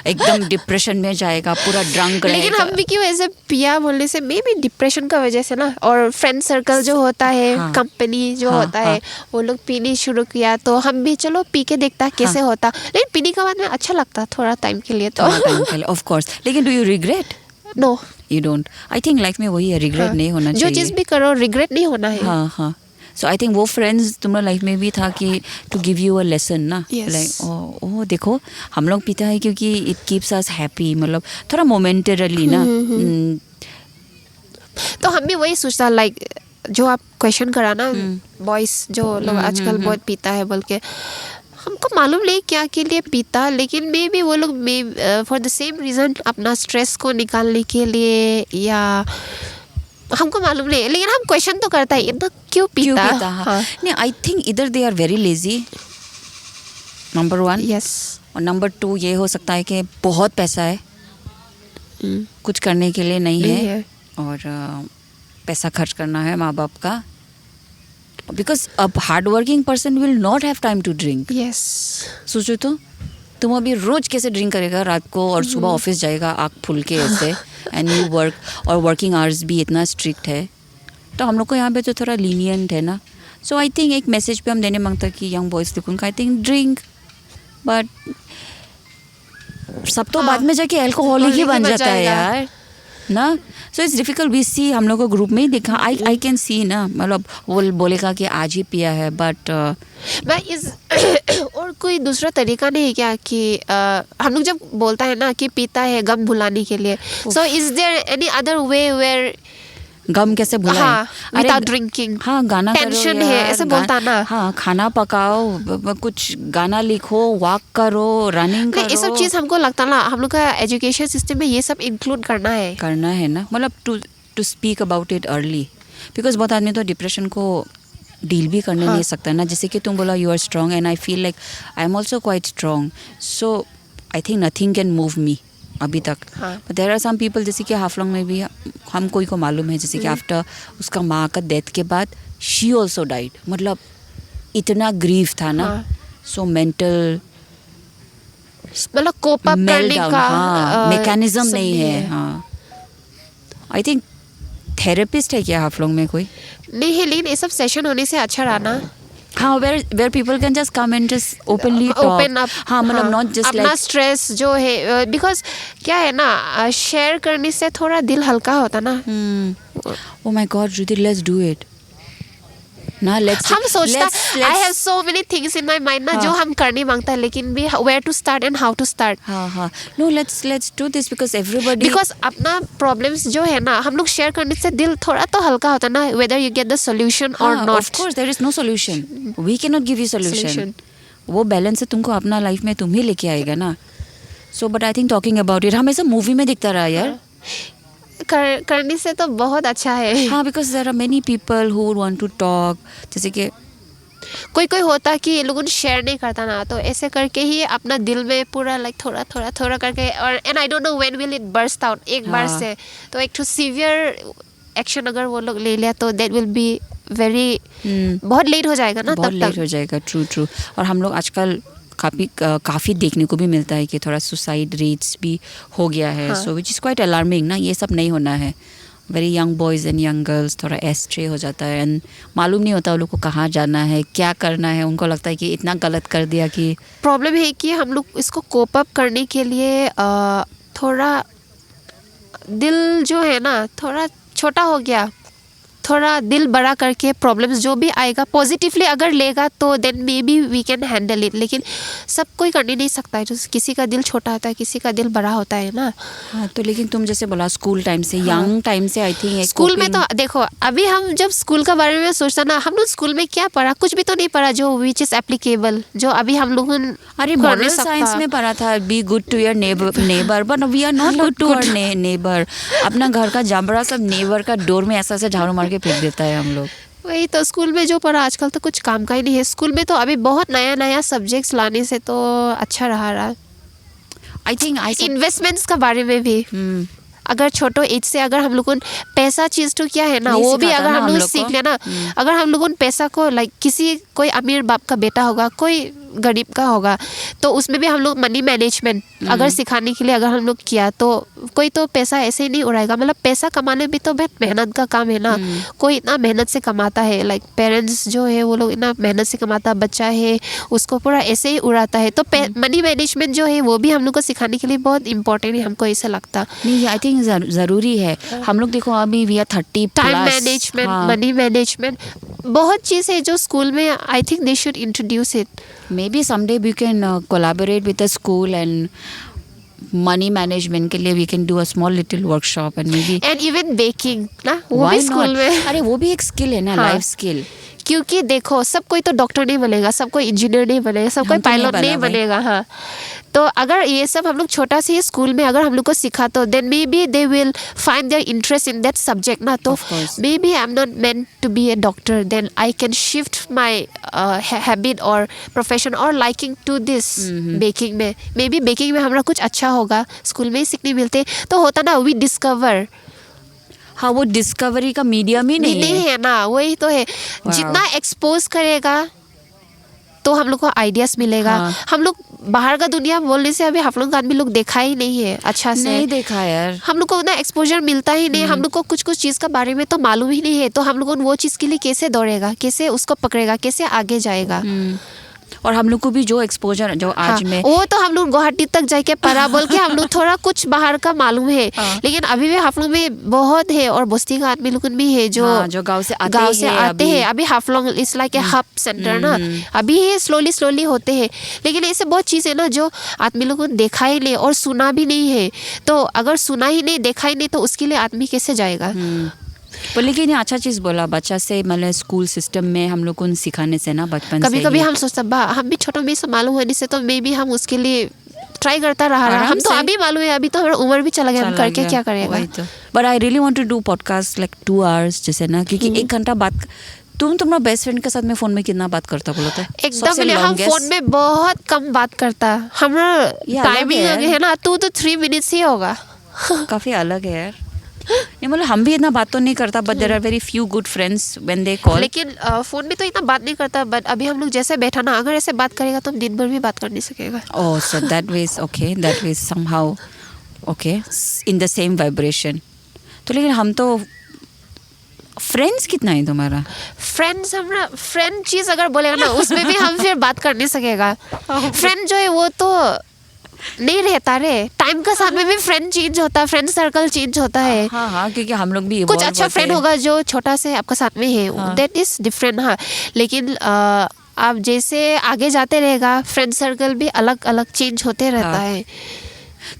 एकदम डिप्रेशन में जाएगा, पूरा ड्रंक रहेगा. लेकिन हम भी क्यों ऐसे पिया बोलने से, मे बी डिप्रेशन का वजह से ना. और फ्रेंड सर्कल जो होता है, कंपनी जो होता है, वो लोग पीने शुरू किया तो हम भी चलो पी के देखता कैसे होता. लेकिन पीने के बाद में अच्छा लगता थोड़ा टाइम के लिए. तो ऑफ कोर्स. लेकिन do you regret? No, you don't. I think life में वही है, रिग्रेट नहीं होना चाहिए. जो चीज़ भी करो रिग्रेट नहीं होना है. हाँ. सो आई थिंक वो फ्रेंड्स तुम्हारा लाइफ में भी था कि to give you a lesson ना. लाइक ओ देखो हम लोग पीता है क्योंकि इट कीप्स अस हैप्पी, मतलब थोड़ा मोमेंटरली ना. तो हम भी वही सोचता, लाइक जो आप क्वेश्चन करा ना बॉयज जो लोग आजकल बहुत पीता है बोल के, हमको मालूम नहीं क्या के लिए पीता, लेकिन मे भी वो लोग फॉर द सेम रीज़न अपना स्ट्रेस को निकालने के लिए, या हमको मालूम नहीं, लेकिन हम क्वेश्चन तो करता है इतना क्यों पीता। हाँ। नहीं, आई थिंक इधर they are very lazy, number 1। Yes. और नंबर 2 ये हो सकता है कि बहुत पैसा है, कुछ करने के लिए नहीं है, और पैसा खर्च करना है माँ बाप का, because a hard working person will not have time to drink. Yes. सोचो तो, तुम अभी रोज कैसे ड्रिंक करेगा रात को, और सुबह ऑफिस जाएगा आँख फुल के ऐसे, एंड यू वर्क, और वर्किंग आवर्स भी इतना स्ट्रिक्ट है, तो हम लोग को यहाँ पे तो थोड़ा लीनियंट है ना। सो आई थिंक एक मैसेज पे हम देने मांगता कि यंग बॉयज़ देखो, आई थिंक ड्रिंक, बट सब तो बाद में जाके अल्कोहलिक ही बन जाता है यार ना। So it's difficult. वी सी, हम लोग को ग्रुप में ही देखा, आई कैन सी ना, मतलब वो बोलेगा कि आज ही पिया है, बट इस और कोई दूसरा तरीका नहीं है क्या कि हम लोग जब बोलता है ना कि पीता है गम भुलाने के लिए, so is there any other way where गम कैसे भुलाएं? हाँ, विदाउट ड्रिंकिंग। हाँ, गाना टेंशन करो है यार, ऐसे बोलता ना। हाँ, खाना पकाओ, कुछ गाना लिखो, वॉक करो, रनिंग करो। ये सब चीज हमको लगता ना हम लोग का एजुकेशन सिस्टम में ये सब इंक्लूड करना है ना, मतलब to speak about it early, because बहुत आदमी तो डिप्रेशन को डील भी करने नहीं सकता ना। जैसे कि तुम बोला you are strong, and I feel like I am also quite strong, so I think nothing can move me अभी तक। But there are some people, जैसे कि हाफलोंग में भी हम कोई को मालूम है, जैसे कि आफ्टर उसका माँ का डेथ के बाद शी ऑल्सो डाइड, मतलब इतना ग्रीफ था ना, सो मेंटल मतलब कोप अप करने का मैकेनिज्म नहीं है। हाँ, आई थिंक थेरेपिस्ट है क्या हाफलोंग में कोई? नहीं है, लेकिन ये सब सेशन होने से अच्छा रहा ना। हाँ, where people can just come and just openly talk. Open up. हाँ, मतलब not just अपना like स्ट्रेस जो है, बिकॉज क्या है ना, शेयर करने से थोड़ा दिल हल्का होता ना। oh my God, Rudir, let's do it. ना let's हम सोचता I have so many things in my mind ना, जो हम करने मांगता है, लेकिन भी where to start and how to start. हाँ, no, let's do this because everybody, because अपना प्रॉब्लम्स जो है ना हम लोग शेयर करने से दिल थोड़ा तो हल्का होता ना, whether you get the solution और not. of course there is no solution, we cannot give you solution. वो बैलेंस है तुमको अपना लाइफ में तुम ही लेके आएगा ना। So but I think talking about it, हमेशा मूवी में दिखता रहा यार, करने से तो बहुत अच्छा है। हाँ, because there are many people who want to talk, जैसे कि कोई होता कि ये लोगों ने शेयर नहीं करता ना, तो ऐसे करके ही अपना दिल में पूरा लाइक थोड़ा करके, और and I don't know when will it burst out एक बार से, तो एक तो सीवियर एक्शन अगर वो लोग ले लिया तो दैट विल बी वेरी बहुत लेट हो जाएगा ना, बहुत तब लेट तक हो जाएगा। ट्रू। और हम लोग आजकल काफ़ी देखने को भी मिलता है कि थोड़ा सुसाइड रेट्स भी हो गया है, सो विच इज़ क्वाइट अलार्मिंग ना। ये सब नहीं होना है। Very young boys and young girls थोड़ा एस्ट्रे हो जाता है, एंड मालूम नहीं होता उन लोग को कहाँ जाना है, क्या करना है। उनको लगता है कि इतना गलत कर दिया कि प्रॉब्लम है कि हम लोग इसको कोप अप करने के लिए थोड़ा दिल जो है ना थोड़ा छोटा हो गया, थोड़ा दिल बड़ा करके प्रॉब्लम्स जो भी आएगा पॉजिटिवली अगर लेगा तो then maybe we can handle it. लेकिन सब कोई करने नहीं सकता है, जो किसी का दिल छोटा होता है, किसी का दिल बड़ा होता है ना। हाँ, तो लेकिन तुम जैसे बोला स्कूल टाइम से, यंग टाइम से, आई थिंक स्कूल में तो देखो, अभी हम जब स्कूल का बारे में सोचता ना, हम लोग स्कूल में क्या पढ़ा, कुछ भी तो नहीं पढ़ा जो विच इज एप्लीकेबल, जो अभी हम लोग अरे मॉरल साइंस में पढ़ा था, be good to your neighbour, but we are not good to our neighbour. अपना घर का जाबड़ा सब नेबर का डोर में ऐसा झाड़ू मार के फेंक देता है हम लोग। वही तो, स्कूल में जो पढ़ा आजकल तो कुछ काम का ही नहीं है। स्कूल में तो अभी बहुत नया सब्जेक्ट्स लाने से तो अच्छा रहा। आई थिंक इन्वेस्टमेंट्स का बारे में भी अगर छोटो एज से अगर हम लोगों पैसा चीज तो क्या है ना, वो भी अगर हम लोग सीख लेना, अगर हम लोगों पैसा को लाइक कोई अमीर बाप का बेटा होगा, कोई गरीब का होगा, तो उसमें भी हम लोग मनी मैनेजमेंट अगर सिखाने के लिए अगर हम लोग किया तो कोई तो पैसा ऐसे ही नहीं उड़ाएगा। मतलब पैसा कमाने भी तो बहुत मेहनत का काम है ना। कोई इतना मेहनत से कमाता है, लाइक पेरेंट्स जो है वो लोग इतना मेहनत से कमाता, बच्चा है उसको पूरा ऐसे ही उड़ाता है। तो मनी मैनेजमेंट जो है वो भी हम लोग को सिखाने के लिए बहुत इंपॉर्टेंट है, हमको ऐसा लगता नहीं। आई थिंक जरूरी है। हम लोग देखो अभी we are 30 time management, money management, बहुत चीज़ है जो स्कूल में I think they should introduce it. Maybe someday we can collaborate with the school and money management के लिए we can do a small little workshop and maybe and even baking ना, वो भी school में। अरे वो भी एक स्किल है ना, हाँ। Life skill. क्योंकि देखो सब कोई तो डॉक्टर नहीं बनेगा, सब कोई इंजीनियर नहीं बनेगा, सब कोई हम तो नहीं पायलट नहीं बना भाई। बनेगा। हाँ, तो अगर ये सब हम लोग छोटा से स्कूल में अगर हम लोग को सिखा तो then maybe they will find their interest in that subject ना। तो Of course. Maybe I am not meant to be a doctor, then I can shift my habit और प्रोफेशन और लाइकिंग टू दिस बेकिंग में। May be baking में हमारा कुछ अच्छा होगा, स्कूल में ही सीखने मिलते तो होता ना, वी डिस्कवर। हाँ, वो डिस्कवरी का मीडियम ही नहीं है। है ना, वही तो है। जितना एक्सपोज करेगा तो हम लोग को आइडियाज मिलेगा। हाँ। हम लोग बाहर का दुनिया बोलने से अभी हम लोग का आदमी लोग देखा ही नहीं है अच्छा से। नहीं देखा यार। हम लोग को उतना एक्सपोजर मिलता ही नहीं। हम लोग को कुछ कुछ चीज़ का बारे में तो मालूम ही नहीं है, तो हम लोग वो चीज़ के लिए कैसे दौड़ेगा, कैसे उसको पकड़ेगा, कैसे आगे जाएगा। और हम लोग को भी जो एक्सपोजर जो आज हाँ, में वो तो हम लोग गुवाहाटी तक जाके पढ़ा बोल के हम लोग थोड़ा कुछ बाहर का मालूम है। हाँ। लेकिन अभी भी हाफलोंग में बहुत है, और बस्ती का आदमी लोग भी है जो हाँ, जो गांव से आते गांव से हैं आते अभी। हैं। अभी Haflong is like a hub centre ना, अभी ये स्लोली होते हैं। लेकिन ऐसे बहुत चीज़ है ना जो आदमी लोगों ने देखा ही नहीं और सुना भी नहीं है। तो अगर सुना ही नहीं, देखा ही नहीं, तो उसके लिए आदमी कैसे जाएगा। पर लेकिन ये अच्छा चीज़ बोला, बच्चा से मतलब स्कूल सिस्टम में हम लोग को सिखाने से ना बचपन से कभी कभी ही। हम सोचते हम भी छोटों में से मालूम होने से तो मे भी हम उसके लिए ट्राई करता रहा। आराम हम तो से। अभी मालूम है, अभी तो हमारा उम्र भी चला गया, हम चला करके गया, क्या करेगा। वही तो। But I really want to do podcast like 2 hours जैसे ना, क्योंकि 1 घंटा बात तुम्हारा बेस्ट फ्रेंड के साथ में फोन में कितना बात करता बोलो तो? एकदम सबसे हम longest? फोन में बहुत कम बात करता। हमारा ये अलग टाइमिंग है। है ना 2 to 3 minutes ही होगा। काफी अलग है यार। नहीं मतलब हम भी इतना बात तो नहीं करता, but there are very few good friends when they call. लेकिन फोन में तो इतना बात नहीं करता। बट अभी हम लोग जैसे बैठा ना, अगर ऐसे बात करेगा तो हम दिन भर भी बात कर नहीं सकेगा। Oh so that was okay, that was somehow okay in the same vibration. तो लेकिन हम तो फ्रेंड्स कितना है तुम्हारा? फ्रेंड्स, हमारा फ्रेंड चीज अगर बोलेगा ना उसमें भी हम फिर बात कर नहीं सकेगा। फ्रेंड जो है वो तो नहीं रहता रे, टाइम के साथ में भी फ्रेंड चेंज होता है, फ्रेंड सर्कल चेंज होता है। हाँ हाँ, क्योंकि हम लोग भी कुछ evolve अच्छा होते फ्रेंड हैं। होगा जो छोटा से आपका साथ में है, हाँ। That is different. हाँ, लेकिन आप जैसे आगे जाते रहेगा फ्रेंड सर्कल भी अलग अलग चेंज होते रहता हाँ। है।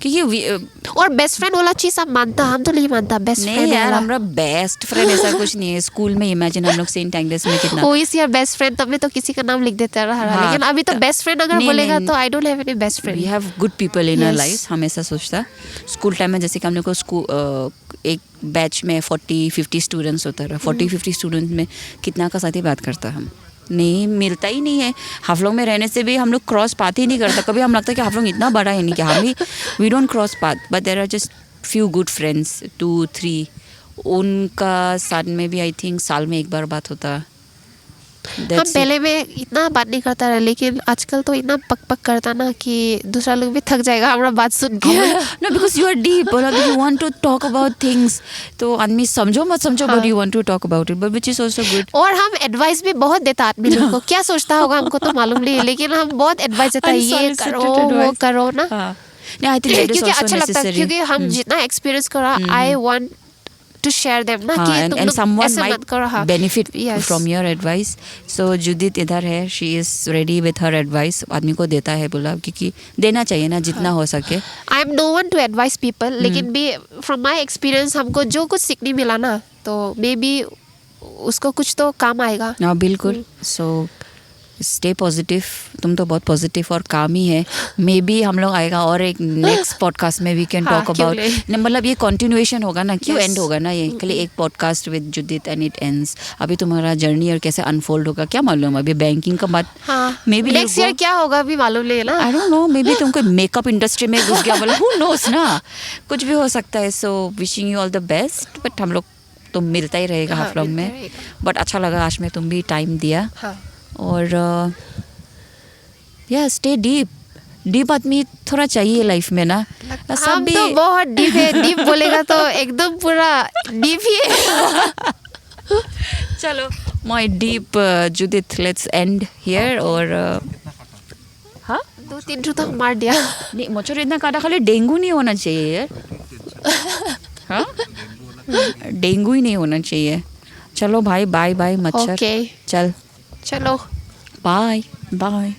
क्योंकि और बेस्ट फ्रेंड वाला चीज आप मानता, हम तो नहीं मानता बेस्ट नहीं फ्रेंड यार, वाला। हमारा बेस्ट फ्रेंड ऐसा कुछ नहीं है। स्कूल में इमेजिन हम लोग सेंट एंग्रेस में कितना वो इज योर बेस्ट फ्रेंड, तब में तो किसी का नाम लिख देता रहा। हाँ, लेकिन अभी तो बेस्ट फ्रेंड अगर नहीं, बोलेगा नहीं, तो I don't have any best we friend. Have good people in our Yes. Life. हम ऐसा सोचता स्कूल टाइम में, जैसे कि हम लोग को स्कूल एक बैच में 40-50 स्टूडेंट्स होता रहा। 40-50 स्टूडेंट्स में कितना का साथ ही बात करता हम नहीं मिलता ही नहीं है। हाफलोंग में रहने से भी हम लोग क्रॉस पाथ ही नहीं करता। कभी हम लगता है कि हाफलोंग इतना बड़ा है नहीं कि हम we don't cross path, but there are just few good friends 2-3। उनका साथ में भी आई थिंक साल में एक बार बात होता। हम That's it. पहले में इतना बात नहीं करता रहा, लेकिन आजकल तो इतना पक पक करता ना कि दूसरा लोग भी थक जाएगा हमारा बात सुन के। No, because you are deep. और अगर you want to talk about things, तो आदमी समझो मत समझो, but you want to talk about it, but which is also good. और हम एडवाइस भी बहुत देता आदमी लोग को। क्या सोचता होगा हमको तो मालूम नहीं, लेकिन हम बहुत एडवाइस देता है, ये Unsolicited करो वो advice. करो ना। हाँ. No, I think that is क्योंकि also अच्छा लगता है, necessary. क्योंकि हम जितना एक्सपीरियंस करा I want to share them ना, हाँ, कि and, तुम and लोग someone ऐसे मत might करो। हाँ, benefit Yes. from your advice. So Judith इधर है, she is ready with her advice. आदमी को देता है बोला, क्योंकि देना चाहिए ना जितना हो सके। I am no one to advice people, लेकिन भी फ्रॉम माई एक्सपीरियंस हमको जो कुछ सीखने मिला ना, तो मे बी उसको कुछ तो काम आएगा। हाँ बिल्कुल। So stay positive. तुम तो बहुत पॉजिटिव और काम ही है। मे बी हम लोग आएगा और एक नेक्स्ट पॉडकास्ट में वी कैन हाँ, टॉक क्यों अबाउट, मतलब ये कंटिन्यूएशन होगा ना, क्यों Yes. एंड होगा ना ये, खाली एक podcast with Judith and it ends. अभी तुम्हारा जर्नी और कैसे अनफोल्ड होगा क्या मालूम। अभी बैंकिंग का बात, हाँ, मे बी नेक्स्ट ईयर क्या होगा अभी मालूम नहीं है ना। I don't no, may be तुमको मेकअप इंडस्ट्री में घुस गया बोला, हु नोस ना, कुछ भी हो सकता है। So wishing you all the best. But हम लोग तो मिलता ही रहेगा हाँ, हाफलोंग मिलता में। रहेगा। बट अच्छा लगा आज में तुम भी टाइम दिया। हाँ, और या स्टे डीप। डीप आदमी थोड़ा चाहिए लाइफ में ना। सब हम भी तो बहुत डीप है। डीप बोलेगा तो एकदम पूरा डीप ही है। चलो my deep Judith, let's end here. और हाँ 2-3 ठो तो मार दिया। नहीं मोचर इतना काटा, खाली डेंगू नहीं होना चाहिए यार। हाँ डेंगू ही नहीं होना चाहिए। चलो भाई, बाय बाय मच्छर। ओके, चल चलो बाय बाय।